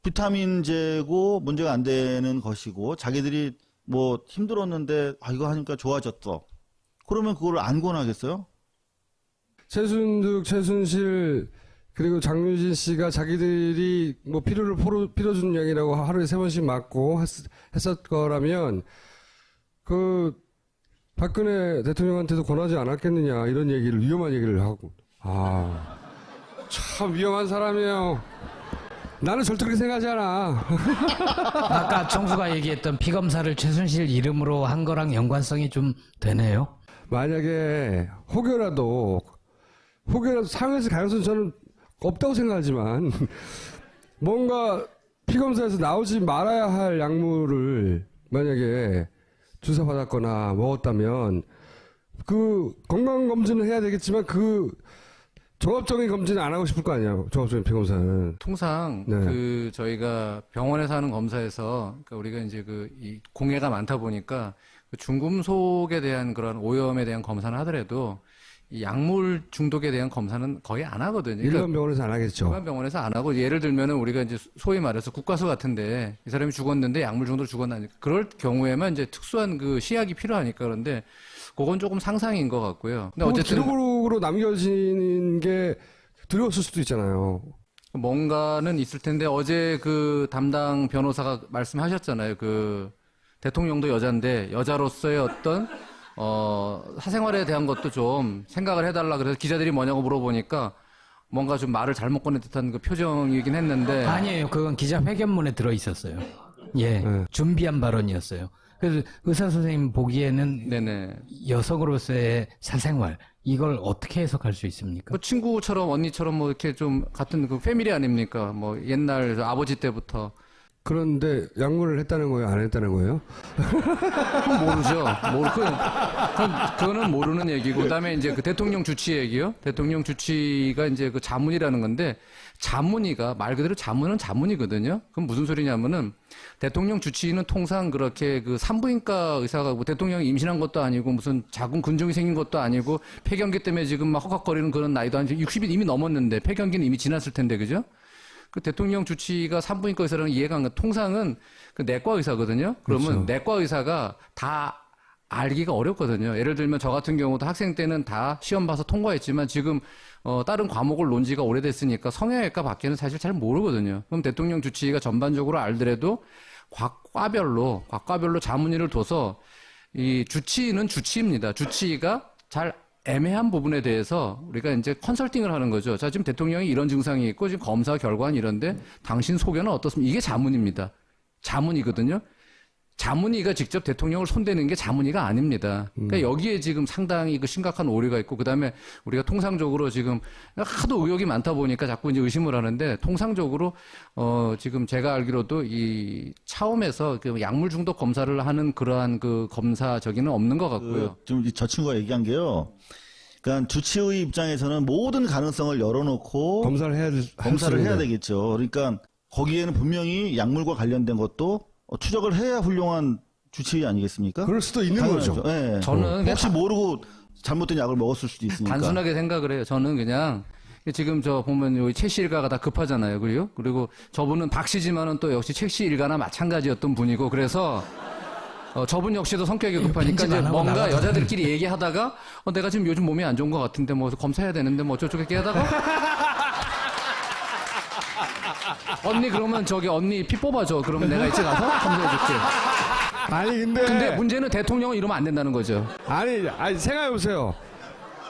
비타민제고 문제가 안 되는 것이고 자기들이 뭐 힘들었는데 이거 하니까 좋아졌어. 그러면 그걸 안 권하겠어요? 최순득, 최순실, 그리고 장유진 씨가 자기들이 뭐 필요를 빌어주는 양이라고 하루에 3번씩 맞고 했었 거라면, 박근혜 대통령한테도 권하지 않았겠느냐, 이런 얘기를, 위험한 얘기를 하고. 참 위험한 사람이에요. 나는 절대 그렇게 생각하지 않아. 아까 청수가 얘기했던 피검사를 최순실 이름으로 한 거랑 연관성이 좀 되네요. 만약에 혹여라도 사용했을 가능성은 저는 없다고 생각하지만 뭔가 피검사에서 나오지 말아야 할 약물을 만약에 주사받았거나 먹었다면 그 건강검진을 해야 되겠지만 그 종합적인 검진을 안 하고 싶을 거 아니에요. 종합적인 피검사는. 통상 네. 저희가 병원에서 하는 검사에서 그러니까 우리가 이제 이 공해가 많다 보니까 그 중금속에 대한 그런 오염에 대한 검사를 하더라도 이 약물 중독에 대한 검사는 거의 안 하거든요. 그러니까 일반 병원에서 안 하겠죠. 일반 병원에서 안 하고 예를 들면은 우리가 이제 소위 말해서 국가수 같은데 이 사람이 죽었는데 약물 중독으로 죽었나 그럴 경우에만 이제 특수한 그 시약이 필요하니까 그런데 그건 조금 상상인 것 같고요. 근데 어쨌든 기록으로 남겨지는 게 두려웠을 수도 있잖아요. 뭔가는 있을 텐데 어제 그 담당 변호사가 말씀하셨잖아요. 그 대통령도 여잔데 여자로서의 어떤 사생활에 대한 것도 좀 생각을 해달라 그래서 기자들이 뭐냐고 물어보니까 뭔가 좀 말을 잘못 꺼낸 듯한 그 표정이긴 했는데 아니에요. 그건 기자회견문에 들어 있었어요. 예, 네. 준비한 발언이었어요. 그래서 의사 선생님 보기에는 네네. 여성으로서의 사생활 이걸 어떻게 해석할 수 있습니까? 그 친구처럼 언니처럼 뭐 이렇게 좀 같은 그 패밀리 아닙니까? 뭐 옛날 아버지 때부터 그런데 약물을 했다는 거예요? 안 했다는 거예요? 그건 모르죠. 그거는 모르는 얘기고, 그다음에 이제 그 대통령 주치 얘기요. 대통령 주치가 이제 그 자문이라는 건데, 자문이가 말 그대로 자문은 자문이거든요. 그럼 무슨 소리냐면은 대통령 주치의는 통상 그렇게 그 산부인과 의사가 뭐 대통령이 임신한 것도 아니고 무슨 자궁 근종이 생긴 것도 아니고 폐경기 때문에 지금 막 헉헉거리는 그런 나이도 아니고 60이 이미 넘었는데 폐경기는 이미 지났을 텐데 그죠? 그 대통령 주치의가 산부인과 의사라는 이해가 안 가. 통상은 그 내과 의사거든요. 그러면 그렇죠. 내과 의사가 다 알기가 어렵거든요. 예를 들면 저 같은 경우도 학생 때는 다 시험 봐서 통과했지만 지금 다른 과목을 논 지가 오래됐으니까 성형외과 밖에는 사실 잘 모르거든요. 그럼 대통령 주치의가 전반적으로 알더라도 과과별로 자문의를 둬서 이 주치의는 주치의입니다. 주치의가 잘 애매한 부분에 대해서 우리가 이제 컨설팅을 하는 거죠. 자, 지금 대통령이 이런 증상이 있고 지금 검사 결과는 이런데 당신 소견은 어떻습니까? 이게 자문입니다. 자문이거든요. 자문위가 직접 대통령을 손대는 게 자문위가 아닙니다. 그러니까 여기에 지금 상당히 그 심각한 오류가 있고, 그 다음에 우리가 통상적으로 지금 하도 의혹이 많다 보니까 자꾸 이제 의심을 하는데, 통상적으로, 지금 제가 알기로도 이 차움에서 그 약물 중독 검사를 하는 그러한 그 검사 저기는 없는 것 같고요. 지금 저 친구가 얘기한 게요. 그러니까 주치의 입장에서는 모든 가능성을 열어놓고 검사를 해야 되겠죠. 그러니까 거기에는 분명히 약물과 관련된 것도 추적을 해야 훌륭한 주치의 아니겠습니까? 그럴 수도 있는 당연하죠. 거죠. 네. 저는 혹시 모르고 잘못된 약을 먹었을 수도 있으니까. 단순하게 생각을 해요. 저는 그냥 지금 저 보면 여기 최씨 일가가 다 급하잖아요. 그리고 저분은 박 씨지만은 또 역시 최씨 일가나 마찬가지였던 분이고, 그래서 저분 역시도 성격이 급하니까 이제 뭔가 여자들끼리 얘기하다가 내가 지금 요즘 몸이 안 좋은 것 같은데 뭐 검사해야 되는데 뭐 어쩌고 하다가 언니 그러면 언니 피 뽑아줘. 그러면 내가 이제 가서 검사해줄게. 아니 근데 문제는 대통령은 이러면 안 된다는 거죠. 아니 생각해보세요.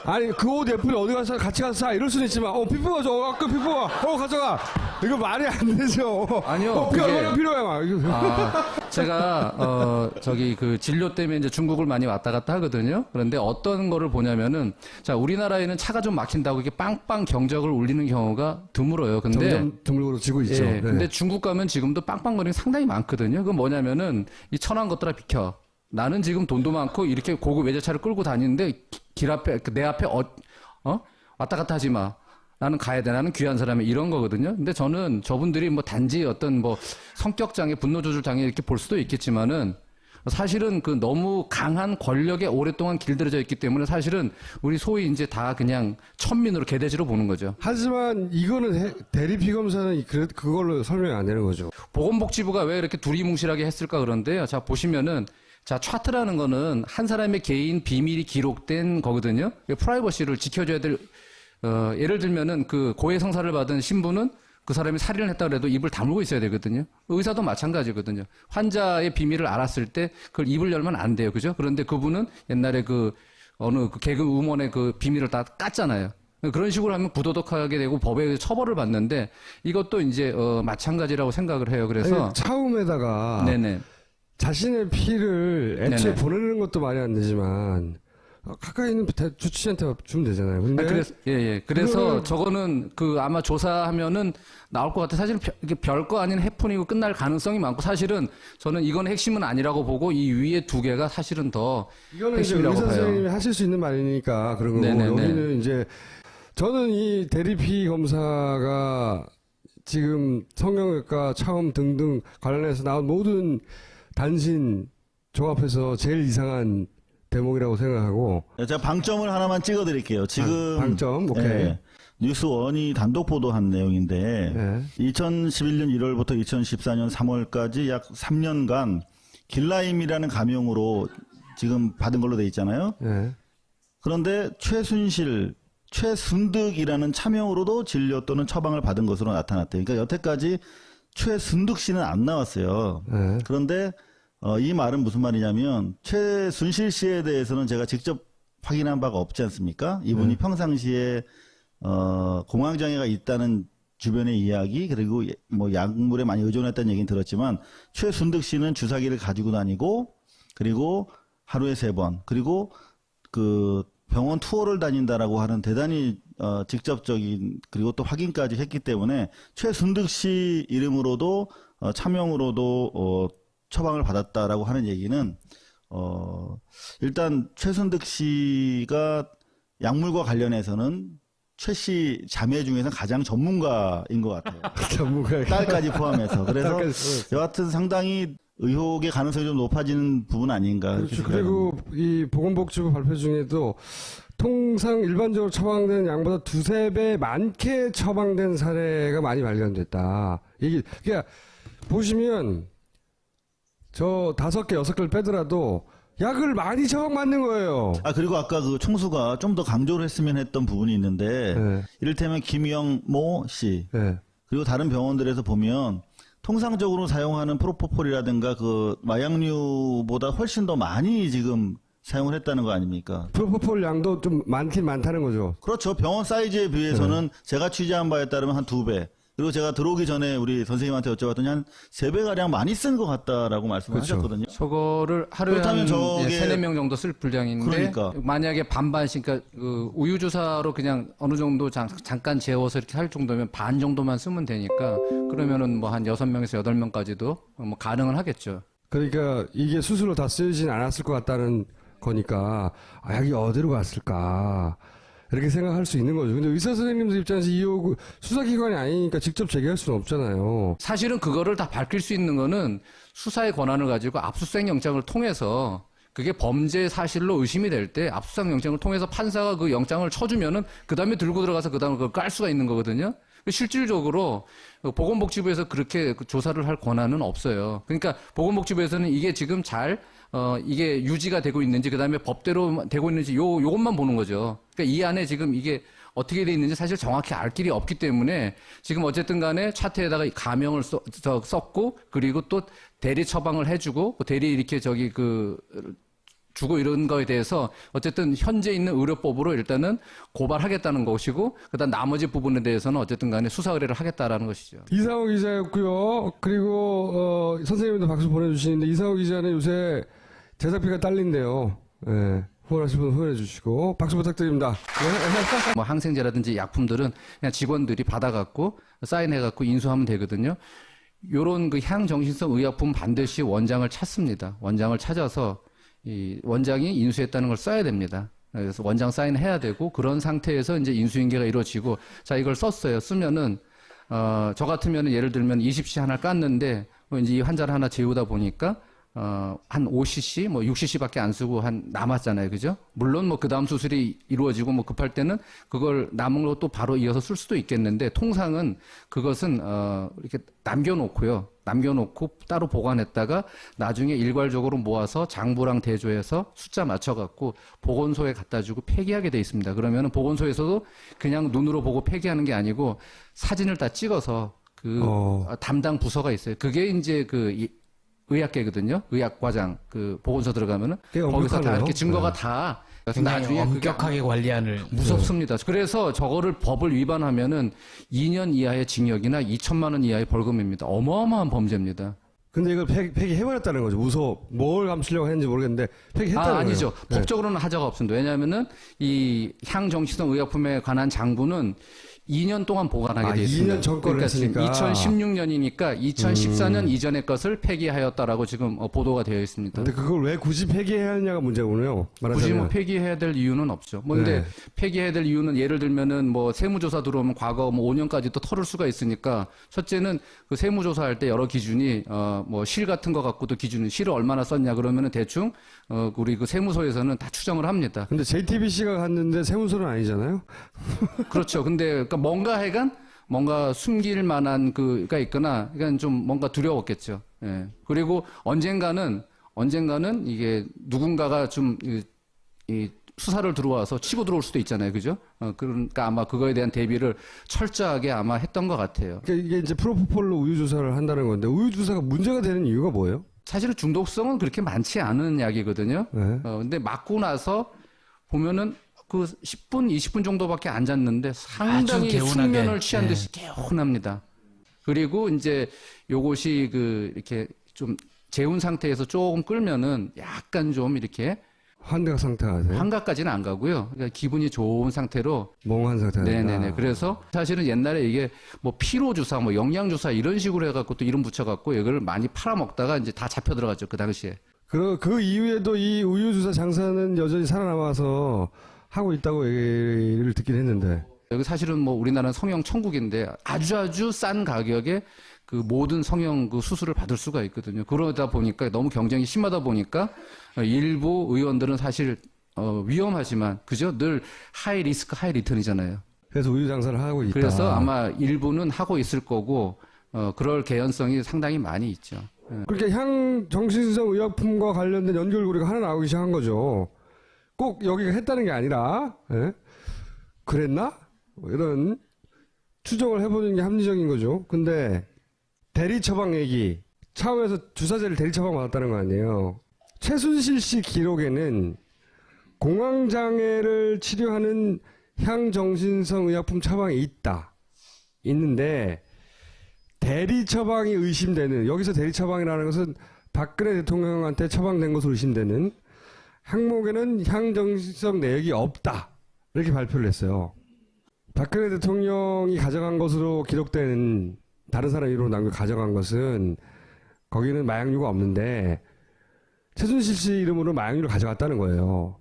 아니 그 옷 예쁘게 어디 가서 같이 가서 사 이럴 수는 있지만 피 뽑아줘. 아까 피 뽑아. 가져가. 이거 말이 안 되죠. 아니요. 얼마나 필요해 막. 제가 그 진료 때문에 이제 중국을 많이 왔다 갔다 하거든요. 그런데 어떤 거를 보냐면은, 자, 우리나라에는 차가 좀 막힌다고 이게 빵빵 경적을 울리는 경우가 드물어요. 근데 점점 드물어지고 있죠. 예, 네. 근데 중국 가면 지금도 빵빵거리는 게 상당히 많거든요. 그건 뭐냐면은 이 천한 것들아 비켜. 나는 지금 돈도 많고 이렇게 고급 외제차를 끌고 다니는데 길 앞에 내 앞에 왔다 갔다 하지 마. 나는 가야 돼. 나는 귀한 사람이 이런 거거든요. 근데 저는 저분들이 뭐 단지 어떤 뭐 성격 장애, 분노 조절 장애 이렇게 볼 수도 있겠지만은 사실은 그 너무 강한 권력에 오랫동안 길들여져 있기 때문에 사실은 우리 소위 이제 다 그냥 천민으로 개돼지로 보는 거죠. 하지만 이거는 대리 피검사는 그걸로 설명 안 되는 거죠. 보건복지부가 왜 이렇게 두리뭉실하게 했을까 그런데요. 자, 보시면은 자, 차트라는 거는 한 사람의 개인 비밀이 기록된 거거든요. 프라이버시를 지켜줘야 될, 예를 들면은 그 고해성사를 받은 신부는 그 사람이 살인을 했다 그래도 입을 다물고 있어야 되거든요. 의사도 마찬가지거든요. 환자의 비밀을 알았을 때 그걸 입을 열면 안 돼요. 그죠? 그런데 그분은 옛날에 어느 개그 우먼의 그 비밀을 다 깠잖아요. 그런 식으로 하면 부도덕하게 되고 법에 의해 처벌을 받는데 이것도 이제, 마찬가지라고 생각을 해요. 그래서. 아니, 차움에다가. 네네. 자신의 피를 애초에 네네. 보내는 것도 말이 안 되지만 가까이 있는 주치의한테 주면 되잖아요. 근데 그래서 저거는 아마 조사하면은 나올 것 같아. 사실은 별거 아닌 해프닝이고 끝날 가능성이 많고, 사실은 저는 이건 핵심은 아니라고 보고 이 위에 두 개가 사실은 더 이거는 이제 의사 핵심이라고 선생님이 봐요. 하실 수 있는 말이니까 그런 거고, 네네네. 여기는 이제 저는 이 대리피 검사가 지금 성형외과, 차움 등등 관련해서 나온 모든 단신 종합해서 제일 이상한 대목이라고 생각하고. 제가 방점을 하나만 찍어드릴게요. 지금 방점, 오케이. 뉴스원이 단독 보도한 내용인데 2011년 1월부터 2014년 3월까지 약 3년간 길라임이라는 가명으로 지금 받은 걸로 돼 있잖아요. 그런데 최순득이라는 차명으로도 진료 또는 처방을 받은 것으로 나타났대요. 그러니까 여태까지 최순득 씨는 안 나왔어요. 그런데 이 말은 무슨 말이냐면 최순실 씨에 대해서는 제가 직접 확인한 바가 없지 않습니까? 이분이 평상시에 공황장애가 있다는 주변의 이야기, 그리고 뭐 약물에 많이 의존했다는 얘기는 들었지만 최순득 씨는 주사기를 가지고 다니고, 그리고 하루에 3번, 그리고 그 병원 투어를 다닌다라고 하는 대단히 직접적인, 그리고 또 확인까지 했기 때문에 최순득 씨 이름으로도 차명으로도 처방을 받았다라고 하는 얘기는 일단 최순득 씨가 약물과 관련해서는 최 씨 자매 중에서 가장 전문가인 것 같아요. 딸까지 포함해서. 그래서 여하튼 상당히 의혹의 가능성이 좀 높아지는 부분 아닌가. 그렇죠. 그리고 이 보건복지부 발표 중에도 통상 일반적으로 처방되는 양보다 2~3배 많게 처방된 사례가 많이 발견됐다. 이게 그러니까 보시면 저 5개, 6개를 빼더라도 약을 많이 처방받는 거예요. 그리고 아까 그 총수가 좀 더 강조를 했으면 했던 부분이 있는데, 이를테면 김영모 씨, 그리고 다른 병원들에서 보면 통상적으로 사용하는 프로포폴이라든가 그 마약류보다 훨씬 더 많이 지금 사용을 했다는 거 아닙니까? 프로포폴 양도 좀 많긴 많다는 거죠. 그렇죠. 병원 사이즈에 비해서는 제가 취재한 바에 따르면 한 2배. 그리고 제가 들어오기 전에 우리 선생님한테 여쭤봤더니 한 3배가량 많이 쓴 것 같다라고 말씀을 그렇죠. 하셨거든요. 저거를 하루에 그렇다면 한 저게- 3-4명 정도 쓸 분량인데 그러니까. 만약에 반반씩 그러니까 그 우유 주사로 그냥 어느 정도 잠깐 재워서 이렇게 할 정도면 반 정도만 쓰면 되니까 그러면은 뭐 한 6명에서 8명까지도 뭐 가능은 하겠죠. 그러니까 이게 수술로 다 쓰이진 않았을 것 같다는 거니까 약이 어디로 갔을까 이렇게 생각할 수 있는 거죠. 근데 의사 선생님들 입장에서 이 요구 수사기관이 아니니까 직접 제기할 수는 없잖아요. 사실은 그거를 다 밝힐 수 있는 거는 수사의 권한을 가지고 압수수색 영장을 통해서 그게 범죄 사실로 의심이 될 때 압수수색 영장을 통해서 판사가 그 영장을 쳐주면은 그 다음에 들고 들어가서 그 다음에 그걸 깔 수가 있는 거거든요. 실질적으로 보건복지부에서 그렇게 조사를 할 권한은 없어요. 그러니까 보건복지부에서는 이게 지금 이게 유지가 되고 있는지 그다음에 법대로 되고 있는지 요것만 보는 거죠. 그러니까 이 안에 지금 이게 어떻게 돼 있는지 사실 정확히 알 길이 없기 때문에 지금 어쨌든 간에 차트에다가 가명을 썼고 그리고 또 대리 처방을 해주고 대리 이렇게 주고 이런 거에 대해서 어쨌든 현재 있는 의료법으로 일단은 고발하겠다는 것이고 그다음 나머지 부분에 대해서는 어쨌든 간에 수사 의뢰를 하겠다라는 것이죠. 이상호 기자였고요. 그리고 선생님도 박수 보내주시는데 이상호 기자는 요새 제작비가 딸린대요. 예. 후원하실 분 후원해 주시고 박수 부탁드립니다. 뭐 항생제라든지 약품들은 그냥 직원들이 받아갖고 사인해갖고 인수하면 되거든요. 요런 그 향정신성 의약품 반드시 원장을 찾습니다. 원장을 찾아서 이 원장이 인수했다는 걸 써야 됩니다. 그래서 원장 사인해야 되고 그런 상태에서 이제 인수인계가 이루어지고 자 이걸 썼어요. 쓰면은 저 같으면은 예를 들면 20cc 하나 깠는데 이제 이 환자를 하나 재우다 보니까 한 5cc, 뭐 6cc밖에 안 쓰고 남았잖아요. 그죠? 물론 뭐 그 다음 수술이 이루어지고 뭐 급할 때는 그걸 남은 거 또 바로 이어서 쓸 수도 있겠는데 통상은 그것은, 이렇게 남겨놓고 따로 보관했다가 나중에 일괄적으로 모아서 장부랑 대조해서 숫자 맞춰갖고 보건소에 갖다 주고 폐기하게 돼 있습니다. 그러면은 보건소에서도 그냥 눈으로 보고 폐기하는 게 아니고 사진을 다 찍어서 담당 부서가 있어요. 그게 이제 의학계거든요. 의학과장 보건소 들어가면은 거기서 다 이렇게 증거가 다 그래서 나중에 엄격하게 관리하는 무섭습니다. 그래서 저거를 법을 위반하면은 2년 이하의 징역이나 2천만 원 이하의 벌금입니다. 어마어마한 범죄입니다. 근데 이걸 폐기해버렸다는 거죠. 뭘 감추려고 했는지 모르겠는데 폐기했다는 거예요. 아니죠. 네. 법적으로는 하자가 없습니다. 왜냐하면은 이 향정신성 의약품에 관한 장부는 2년 동안 보관하게 돼 있습니다. 2년 전 거를 했으니까. 2016년이니까 2014년 이전의 것을 폐기하였다라고 지금 보도가 되어 있습니다. 근데 그걸 왜 굳이 폐기해야 하느냐가 문제군요. 굳이 뭐 폐기해야 될 이유는 없죠. 뭐 근데 네. 폐기해야 될 이유는 예를 들면은 뭐 세무조사 들어오면 과거 뭐 5년까지 또 털을 수가 있으니까 첫째는 그 세무조사할 때 여러 기준이 뭐 실 같은 거 갖고도 기준은 실을 얼마나 썼냐 그러면은 대충 우리 그 세무서에서는 다 추정을 합니다. 근데 JTBC가 갔는데 세무서는 아니잖아요. 그렇죠. 근데 그러니까 뭔가 숨길 만한 그가 있거나 그러니까 좀 뭔가 두려웠겠죠. 예. 그리고 언젠가는 이게 누군가가 좀 이 수사를 들어와서 치고 들어올 수도 있잖아요. 그죠? 그러니까 아마 그거에 대한 대비를 철저하게 아마 했던 것 같아요. 그러니까 이게 이제 프로포폴로 우유 주사를 한다는 건데 우유 주사가 문제가 되는 이유가 뭐예요? 사실은 중독성은 그렇게 많지 않은 약이거든요. 네. 근데 맞고 나서 보면은 그 10분, 20분 정도밖에 안 잤는데 상당히 아주 개운하게. 숙면을 취한 듯이 개운합니다. 그리고 이제 요것이 이렇게 좀 재운 상태에서 조금 끌면은 약간 좀 이렇게 환각 상태가 돼요? 환각까지는 안 가고요. 그러니까 기분이 좋은 상태로. 멍한 상태가 된다. 네네네. 그래서 사실은 옛날에 이게 뭐 피로주사, 뭐 영양주사 이런 식으로 해갖고 또 이름 붙여갖고 이걸 많이 팔아먹다가 이제 다 잡혀 들어갔죠. 그 당시에. 그 이후에도 이 우유 주사 장사는 여전히 살아남아서 하고 있다고 얘기를 듣긴 했는데. 여기 사실은 뭐 우리나라는 성형 천국인데 아주 싼 가격에 그 모든 성형 그 수술을 받을 수가 있거든요. 그러다 보니까 너무 경쟁이 심하다 보니까 일부 의원들은 사실 위험하지만 그죠? 늘 하이 리스크 하이 리턴이잖아요. 그래서 우유 장사를 하고 있다. 그래서 아마 일부는 하고 있을 거고 그럴 개연성이 상당히 많이 있죠. 그렇게 향정신성 의약품과 관련된 연결고리가 하나 나오기 시작한 거죠. 꼭 여기가 했다는 게 아니라 그랬나? 뭐 이런 추정을 해보는 게 합리적인 거죠. 근데 대리 처방 얘기 차후에서 주사제를 대리 처방 받았다는 거 아니에요. 최순실 씨 기록에는 공황장애를 치료하는 향정신성 의약품 처방이 있는데 대리 처방이 의심되는, 여기서 대리 처방이라는 것은 박근혜 대통령한테 처방된 것으로 의심되는 항목에는 향정신성 내역이 없다, 이렇게 발표를 했어요. 박근혜 대통령이 가져간 것으로 기록된, 다른 사람 이름으로 남겨 가져간 것은 거기는 마약류가 없는데 최순실 씨 이름으로 마약류를 가져갔다는 거예요.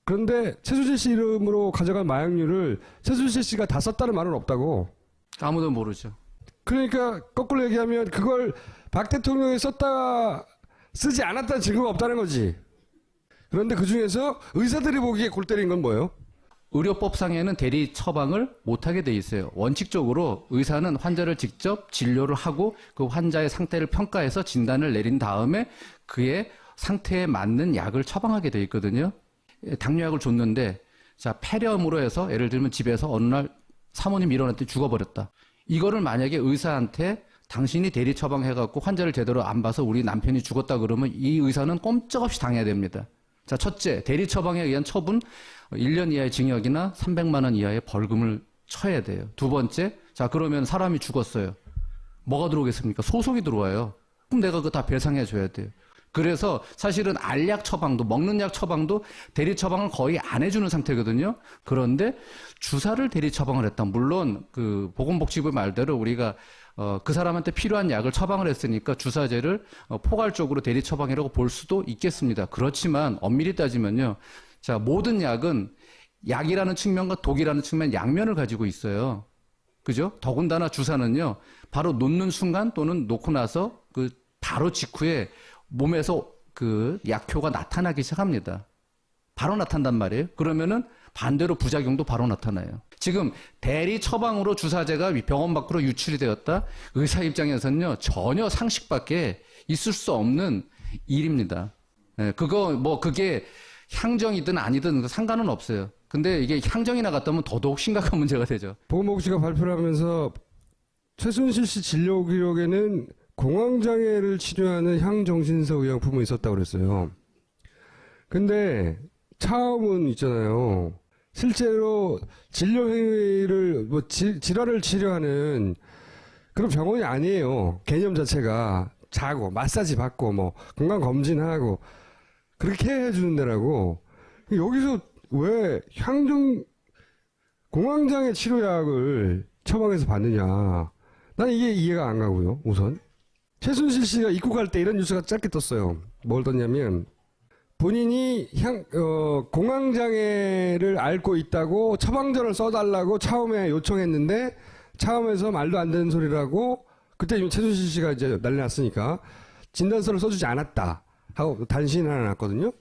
그런데 최순실 씨 이름으로 가져간 마약류를 최순실 씨가 다 썼다는 말은 없다고. 아무도 모르죠. 그러니까 거꾸로 얘기하면 그걸 박 대통령이 썼다가 쓰지 않았다는 증거가 없다는 거지. 그런데 그중에서 의사들이 보기에 골 때린 건 뭐예요? 의료법상에는 대리 처방을 못하게 돼 있어요. 원칙적으로 의사는 환자를 직접 진료를 하고 그 환자의 상태를 평가해서 진단을 내린 다음에 그의 상태에 맞는 약을 처방하게 돼 있거든요. 당뇨약을 줬는데, 자, 폐렴으로 해서 예를 들면 집에서 어느 날 사모님 일어났더니 죽어버렸다. 이거를 만약에 의사한테 당신이 대리 처방해갖고 환자를 제대로 안 봐서 우리 남편이 죽었다 그러면 이 의사는 꼼짝없이 당해야 됩니다. 자, 첫째, 대리 처방에 의한 처분 1년 이하의 징역이나 300만 원 이하의 벌금을 쳐야 돼요. 두 번째, 자, 그러면 사람이 죽었어요. 뭐가 들어오겠습니까? 소송이 들어와요. 그럼 내가 그거 다 배상해 줘야 돼요. 그래서 사실은 알약 처방도, 먹는 약 처방도 대리 처방을 거의 안 해주는 상태거든요. 그런데 주사를 대리 처방을 했다. 물론 그 보건복지부 말대로 우리가 그 사람한테 필요한 약을 처방을 했으니까 주사제를 포괄적으로 대리 처방이라고 볼 수도 있겠습니다. 그렇지만 엄밀히 따지면요, 자, 모든 약은 약이라는 측면과 독이라는 측면, 양면을 가지고 있어요. 그죠? 더군다나 주사는요, 바로 놓는 순간 또는 놓고 나서 그 바로 직후에 몸에서 그 약효가 나타나기 시작합니다. 바로 나타난단 말이에요. 그러면은 반대로 부작용도 바로 나타나요. 지금 대리 처방으로 주사제가 병원 밖으로 유출이 되었다. 의사 입장에서는요, 전혀 상식밖에 있을 수 없는 일입니다. 예, 그게 향정이든 아니든 상관은 없어요. 근데 이게 향정이 나갔다면 더더욱 심각한 문제가 되죠. 보건복지가 발표를 하면서 최순실 씨 진료 기록에는 공황장애를 치료하는 향정신성 의약품이 있었다고 그랬어요. 근데 차음은 있잖아요. 실제로 진료 행위를 질환을 치료하는 그런 병원이 아니에요. 개념 자체가 자고 마사지 받고 건강 검진하고 그렇게 해주는 데라고. 여기서 왜 공황장애 치료약을 처방해서 받느냐? 난 이게 이해가 안 가고요. 우선 최순실 씨가 입국할 때 이런 뉴스가 짧게 떴어요. 뭘 떴냐면 본인이 공황장애를 앓고 있다고 처방전을 써달라고 차움에 요청했는데 차움에서 말도 안 되는 소리라고, 그때 최순실 씨가 이제 난리 났으니까 진단서를 써주지 않았다 하고 단신을 하나 놨거든요.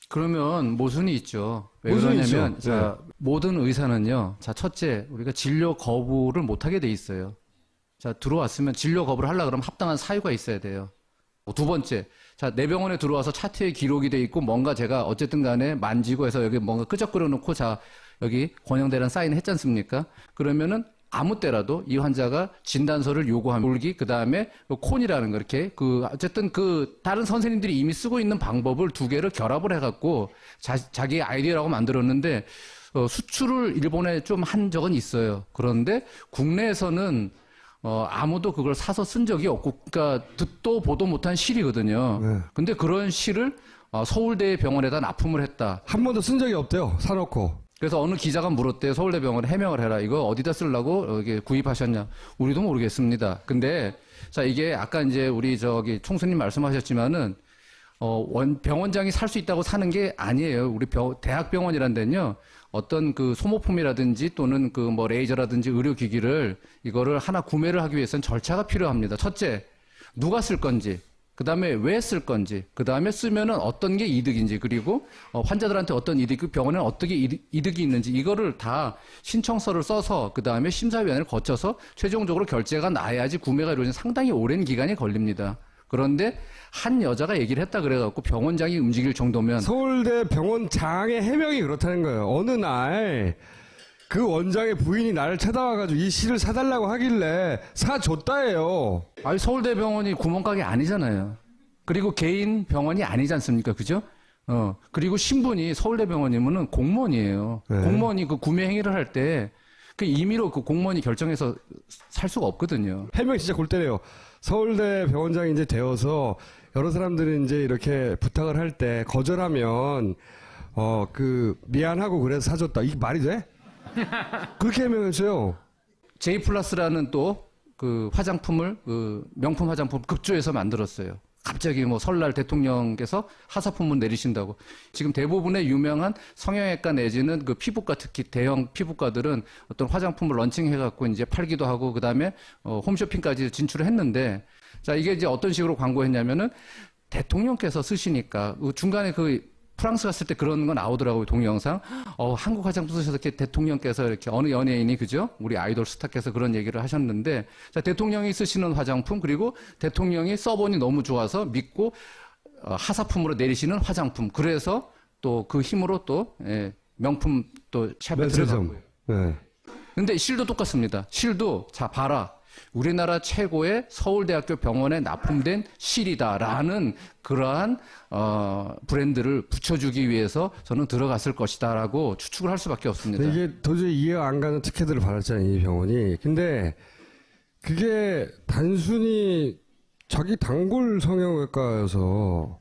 그러면 모순이 있죠. 왜 모순이 그러냐면 있죠. 자, 모든 의사는요, 자, 첫째, 우리가 진료 거부를 못하게 돼 있어요. 자, 들어왔으면 진료 거부를 하려고 그러면 합당한 사유가 있어야 돼요. 두 번째, 자, 내 병원에 들어와서 차트에 기록이 돼 있고 뭔가 제가 어쨌든 간에 만지고 해서 여기 뭔가 끄적거려 놓고, 자, 여기 권영대란 사인을 했지 않습니까? 그러면은 아무 때라도 이 환자가 진단서를 요구하면 울기, 그 다음에 콘이라는 거, 이렇게 어쨌든 다른 선생님들이 이미 쓰고 있는 방법을 두 개를 결합을 해갖고 자기의 아이디어라고 만들었는데, 수출을 일본에 좀 한 적은 있어요. 그런데 국내에서는 아무도 그걸 사서 쓴 적이 없고, 그러니까 듣도 보도 못한 실이거든요. 네. 근데 그런 실을 서울대 병원에다 납품을 했다. 한 번도 쓴 적이 없대요. 사놓고. 그래서 어느 기자가 물었대요. 서울대병원에 해명을 해라. 이거 어디다 쓰려고 이게 구입하셨냐? 우리도 모르겠습니다. 근데 자, 이게 아까 이제 우리 총수님 말씀하셨지만은 병원장이 살 수 있다고 사는 게 아니에요. 우리 대학병원이란 데는요, 어떤 그 소모품이라든지 또는 레이저라든지 의료기기를 이거를 하나 구매를 하기 위해서는 절차가 필요합니다. 첫째, 누가 쓸 건지, 그 다음에 왜 쓸 건지, 그 다음에 쓰면은 어떤 게 이득인지, 그리고 환자들한테 어떤 이득, 병원에는 어떻게 이득이 있는지, 이거를 다 신청서를 써서 그 다음에 심사위원회를 거쳐서 최종적으로 결제가 나야지 구매가 이루어지는 상당히 오랜 기간이 걸립니다. 그런데 한 여자가 얘기를 했다 그래갖고 병원장이 움직일 정도면, 서울대 병원장의 해명이 그렇다는 거예요. 어느 날 그 원장의 부인이 나를 찾아와가지고 이 실을 사달라고 하길래 사줬다예요. 아니, 서울대병원이 구멍가게 아니잖아요. 그리고 개인 병원이 아니지 않습니까? 그죠? 그리고 신분이 서울대병원이면은 공무원이에요. 네. 공무원이 그 구매 행위를 할 때 그 임의로 그 공무원이 결정해서 살 수가 없거든요. 해명 진짜 골 때려요. 서울대 병원장이 이제 되어서 여러 사람들이 이제 이렇게 부탁을 할 때 거절하면 미안하고 그래서 사줬다. 이게 말이 돼? 그렇게 해명했어요. J 플러스라는 또 그 화장품을 그 명품 화장품 급조해서 만들었어요. 갑자기 뭐 설날 대통령께서 하사품을 내리신다고. 지금 대부분의 유명한 성형외과 내지는 그 피부과, 특히 대형 피부과들은 어떤 화장품을 런칭해갖고 이제 팔기도 하고 그다음에 홈쇼핑까지 진출을 했는데, 자, 이게 이제 어떤 식으로 광고했냐면은 대통령께서 쓰시니까 중간에 그 프랑스 갔을 때 그런 거 나오더라고요, 동영상. 한국 화장품 쓰셔서 이렇게 대통령께서 이렇게 어느 연예인이, 그죠? 우리 아이돌 스타께서 그런 얘기를 하셨는데, 자, 대통령이 쓰시는 화장품, 그리고 대통령이 써보니 너무 좋아서 믿고, 하사품으로 내리시는 화장품. 그래서 또 그 힘으로 또, 명품 또 샵에 들어가고요. 네. 근데 실도 똑같습니다. 실도, 자, 봐라. 우리나라 최고의 서울대학교 병원에 납품된 실이다라는 그러한 브랜드를 붙여주기 위해서 저는 들어갔을 것이다라고 추측을 할 수밖에 없습니다. 이게 도저히 이해가 안 가는 특혜들을 받았잖아요, 이 병원이. 근데 그게 단순히 자기 단골 성형외과여서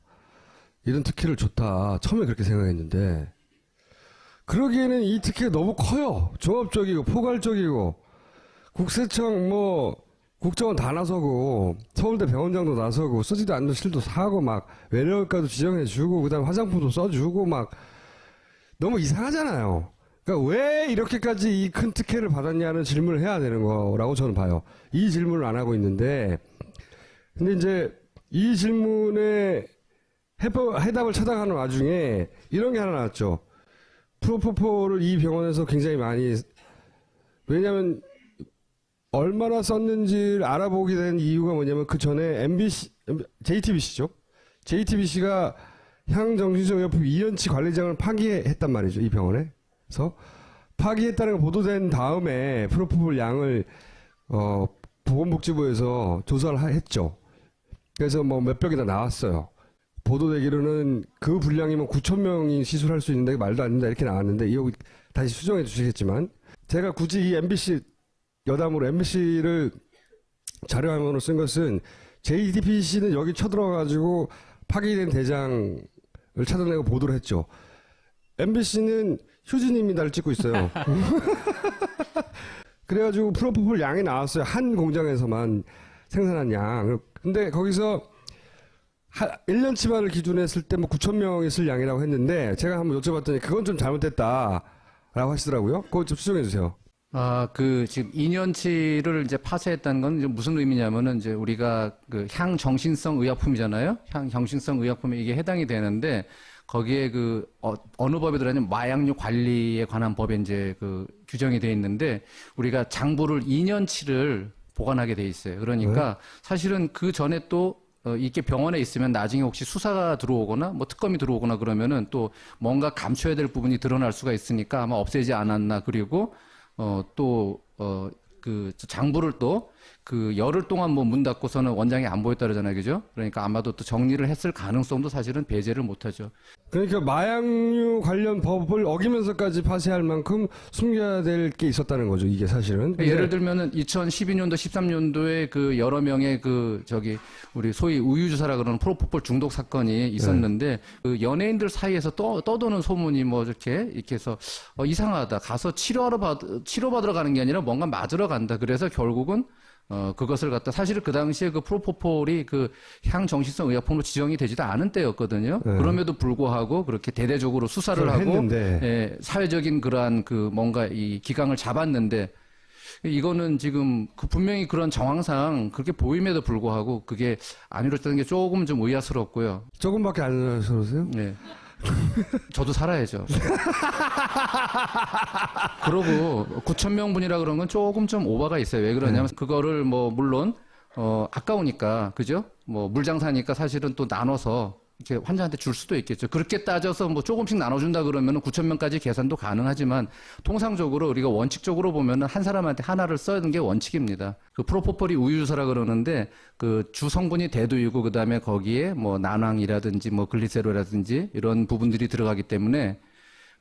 이런 특혜를 줬다. 처음에 그렇게 생각했는데, 그러기에는 이 특혜가 너무 커요. 종합적이고 포괄적이고. 국세청 국정원 다 나서고 서울대 병원장도 나서고 쓰지도 않는 실도 사고 막 외래어과도 지정해주고 그다음 화장품도 써주고 막 너무 이상하잖아요. 그러니까 왜 이렇게까지 이 큰 특혜를 받았냐는 질문을 해야 되는 거라고 저는 봐요. 이 질문을 안 하고 있는데, 근데 이제 이 질문에 해답을 찾아가는 와중에 이런 게 하나 나왔죠. 프로포폴을 이 병원에서 굉장히 많이, 왜냐하면 얼마나 썼는지를 알아보게 된 이유가 뭐냐면 그 전에 JTBC죠. JTBC가 향정신성의약품 2년치 관리장을 파기했단 말이죠. 이 병원에서. 파기했다는 거 보도된 다음에 프로포폴 양을 보건복지부에서 조사를 했죠. 그래서 몇백이 다 나왔어요. 보도되기로는 그 분량이면 9,000명이 시술할 수 있는데 말도 안 된다 이렇게 나왔는데, 이거 다시 수정해 주시겠지만, 제가 굳이 이 MBC 여담으로 MBC를 자료화면으로 쓴 것은 JTBC는 여기 쳐들어가지고 파기된 대장을 찾아내고 보도를 했죠. MBC는 휴지님이다를 찍고 있어요. 그래가지고 프로포폴 양이 나왔어요. 한 공장에서만 생산한 양. 근데 거기서 1년치만을 기준으로 했을 때 9,000명이 쓸 양이라고 했는데, 제가 한번 여쭤봤더니 그건 좀 잘못됐다라고 하시더라고요. 그거 좀 수정해 주세요. 지금 2년치를 이제 파쇄했다는 건 이제 무슨 의미냐면은, 이제 우리가 그 향정신성 의약품이잖아요. 향정신성 의약품에 이게 해당이 되는데, 거기에 어느 법에 들어가냐면 마약류 관리에 관한 법에 이제 규정이 돼 있는데, 우리가 장부를 2년치를 보관하게 돼 있어요. 그러니까 사실은 그 전에 또 이게 병원에 있으면 나중에 혹시 수사가 들어오거나 특검이 들어오거나 그러면은 또 뭔가 감춰야 될 부분이 드러날 수가 있으니까 아마 없애지 않았나. 그리고 장부를 또 열흘 동안 문 닫고서는 원장이 안 보였다 그러잖아요. 그죠? 그러니까 아마도 또 정리를 했을 가능성도 사실은 배제를 못 하죠. 그러니까 마약류 관련 법을 어기면서까지 파쇄할 만큼 숨겨야 될 게 있었다는 거죠, 이게 사실은. 예를 들면은 2012년도, 13년도에 여러 명의 우리 소위 우유주사라 그러는 프로포폴 중독 사건이 있었는데, 그 연예인들 사이에서 떠도는 소문이 이렇게 해서 이상하다. 가서 치료받으러 가는 게 아니라 뭔가 맞으러 간다. 그래서 결국은 그것을 사실은 그 당시에 그 프로포폴이 향정신성 의약품으로 지정이 되지도 않은 때였거든요. 그럼에도 불구하고 그렇게 대대적으로 수사를 하고 했는데. 사회적인 그러한 뭔가 이 기강을 잡았는데, 이거는 지금 분명히 그런 정황상 그렇게 보임에도 불구하고 그게 안 이루어졌다는 게 조금 좀 의아스럽고요. 조금밖에 안 의아스러우세요? 네. 저도 살아야죠. 그러고 9,000명분이라 그런 건 조금 좀 오바가 있어요. 왜 그러냐면 그거를 물론 아까우니까, 그죠? 물장사니까 사실은 또 나눠서 이렇게 환자한테 줄 수도 있겠죠. 그렇게 따져서 뭐 조금씩 나눠준다 그러면 9,000명까지 계산도 가능하지만 통상적으로 우리가 원칙적으로 보면은 한 사람한테 하나를 쓰는 게 원칙입니다. 그 프로포폴이 우유주사라 그러는데 그 주 성분이 대두이고 그다음에 거기에 뭐 난황이라든지 뭐 글리세롤이라든지 이런 부분들이 들어가기 때문에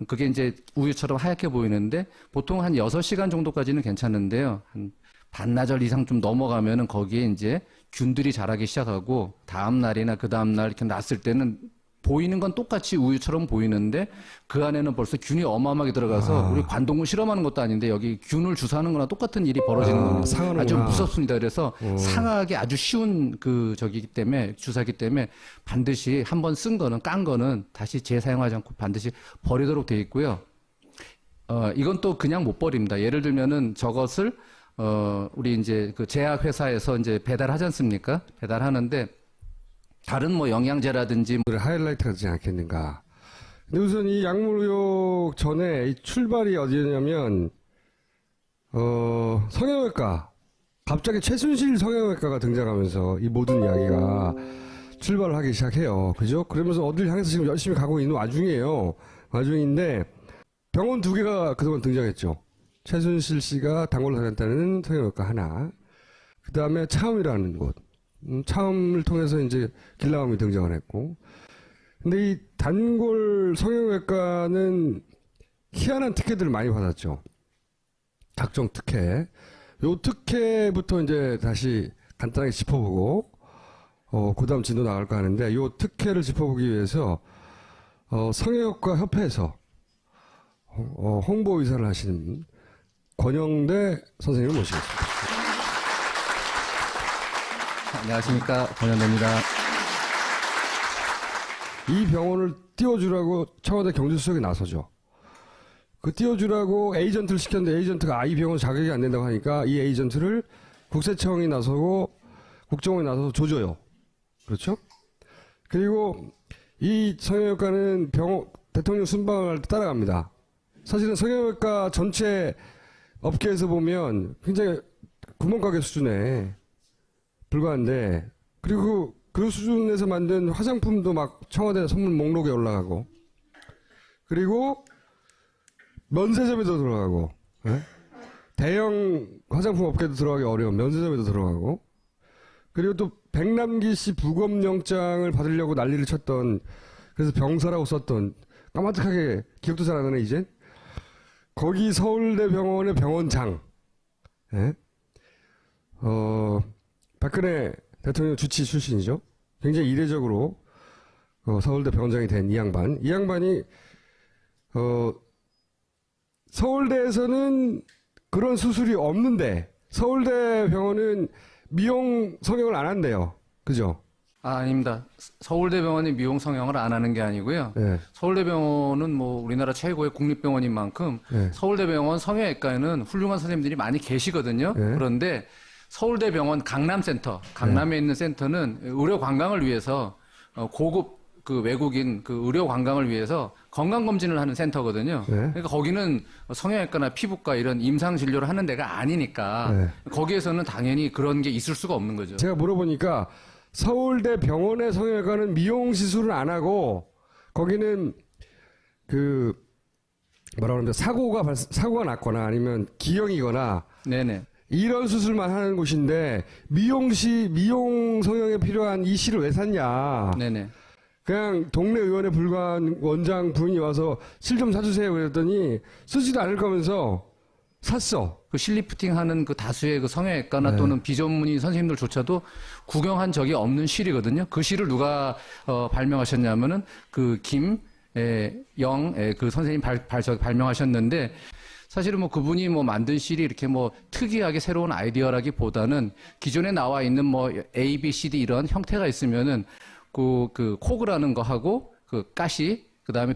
그게 이제 우유처럼 하얗게 보이는데 보통 한 6시간 정도까지는 괜찮은데요. 한 반나절 이상 좀 넘어가면은 거기에 이제 균들이 자라기 시작하고 다음 날이나 그 다음 날 이렇게 났을 때는 보이는 건 똑같이 우유처럼 보이는데 그 안에는 벌써 균이 어마어마하게 들어가서 우리 관동구 실험하는 것도 아닌데 여기 균을 주사하는 거나 똑같은 일이 벌어지는 겁니다. 상하는구나. 아주 무섭습니다. 그래서 상하기 아주 쉬운 그 저기기 때문에 주사기 때문에 반드시 한번 쓴 거는 깐 거는 다시 재사용하지 않고 반드시 버리도록 돼 있고요. 이건 또 그냥 못 버립니다. 예를 들면은 저것을 우리 이제 그 제약회사에서 이제 배달하지 않습니까? 배달하는데 다른 뭐 영양제라든지 하이라이트가 되지 않겠는가. 근데 우선 이 약물의혹 전에 이 출발이 어디였냐면, 성형외과. 갑자기 최순실 성형외과가 등장하면서 이 모든 이야기가 출발을 하기 시작해요. 그죠? 그러면서 어딜 향해서 지금 열심히 가고 있는 와중인데, 병원 2개가 그동안 등장했죠. 최순실 씨가 단골로 다녔다는 성형외과 하나. 그 다음에 차움이라는 곳. 차움을 통해서 이제 길라움이 등장을 했고. 근데 이 단골 성형외과는 희한한 특혜들을 많이 받았죠. 각종 특혜. 요 특혜부터 이제 다시 간단하게 짚어보고, 그 다음 진도 나갈까 하는데, 요 특혜를 짚어보기 위해서, 성형외과 협회에서, 홍보의사를 하시는 권영대 선생님을 모시겠습니다. 안녕하십니까. 권현대입니다. 이 병원을 띄워주라고 청와대 경제수석이 나서죠. 그 띄워주라고 에이전트를 시켰는데 에이전트가 이 병원 자격이 안 된다고 하니까 이 에이전트를 국세청이 나서고 국정원이 나서서 조져요. 그렇죠? 그리고 이 성형외과는 대통령 순방을 할 때 따라갑니다. 사실은 성형외과 전체 업계에서 보면 굉장히 구멍가게 수준에 불과한데, 그리고 그 수준에서 만든 화장품도 막 청와대 선물 목록에 올라가고, 그리고 면세점에도 들어가고, 대형 화장품 업계도 들어가기 어려운 면세점에도 들어가고, 그리고 또 백남기 씨 부검영장을 받으려고 난리를 쳤던, 그래서 병사라고 썼던, 까마득하게 기억도 잘 안 나네 이젠. 거기 서울대병원의 병원장, 박근혜 대통령 주치 출신이죠. 굉장히 이례적으로 서울대 병원장이 된 이 양반이 서울대에서는 그런 수술이 없는데 서울대 병원은 미용 성형을 안 한대요. 그죠? 아닙니다. 서울대병원이 미용 성형을 안 하는 게 아니고요. 네. 서울대병원은 뭐 우리나라 최고의 국립병원인 만큼 서울대병원 성형외과에는 훌륭한 선생님들이 많이 계시거든요. 그런데 서울대병원 강남센터, 강남에 있는 센터는 의료 관광을 위해서 고급 그 외국인 그 의료 관광을 위해서 건강검진을 하는 센터거든요. 그러니까 거기는 성형외과나 피부과 이런 임상 진료를 하는 데가 아니니까 거기에서는 당연히 그런 게 있을 수가 없는 거죠. 제가 물어보니까 서울대 병원의 성형외과는 미용 시술을 안 하고 거기는 그 뭐라 그러면 사고가 났거나 아니면 기형이거나 네네. 이런 수술만 하는 곳인데 미용 성형에 필요한 이 실을 왜 샀냐? 네네. 그냥 동네 의원에 불과한 원장 부인이 와서 실 좀 사주세요 그랬더니 쓰지도 않을 거면서 샀어. 그 실리프팅 하는 그 다수의 그 성형외과나 또는 비전문의 선생님들조차도 구경한 적이 없는 실이거든요. 그 실을 누가 발명하셨냐면은 그 김영 그 선생님 발명하셨는데 사실은 뭐 그분이 뭐 만든 실이 이렇게 뭐 특이하게 새로운 아이디어라기보다는 기존에 나와 있는 뭐 A, B, C, D 이런 형태가 있으면은 그 코그라는 거 하고 그 가시 그다음에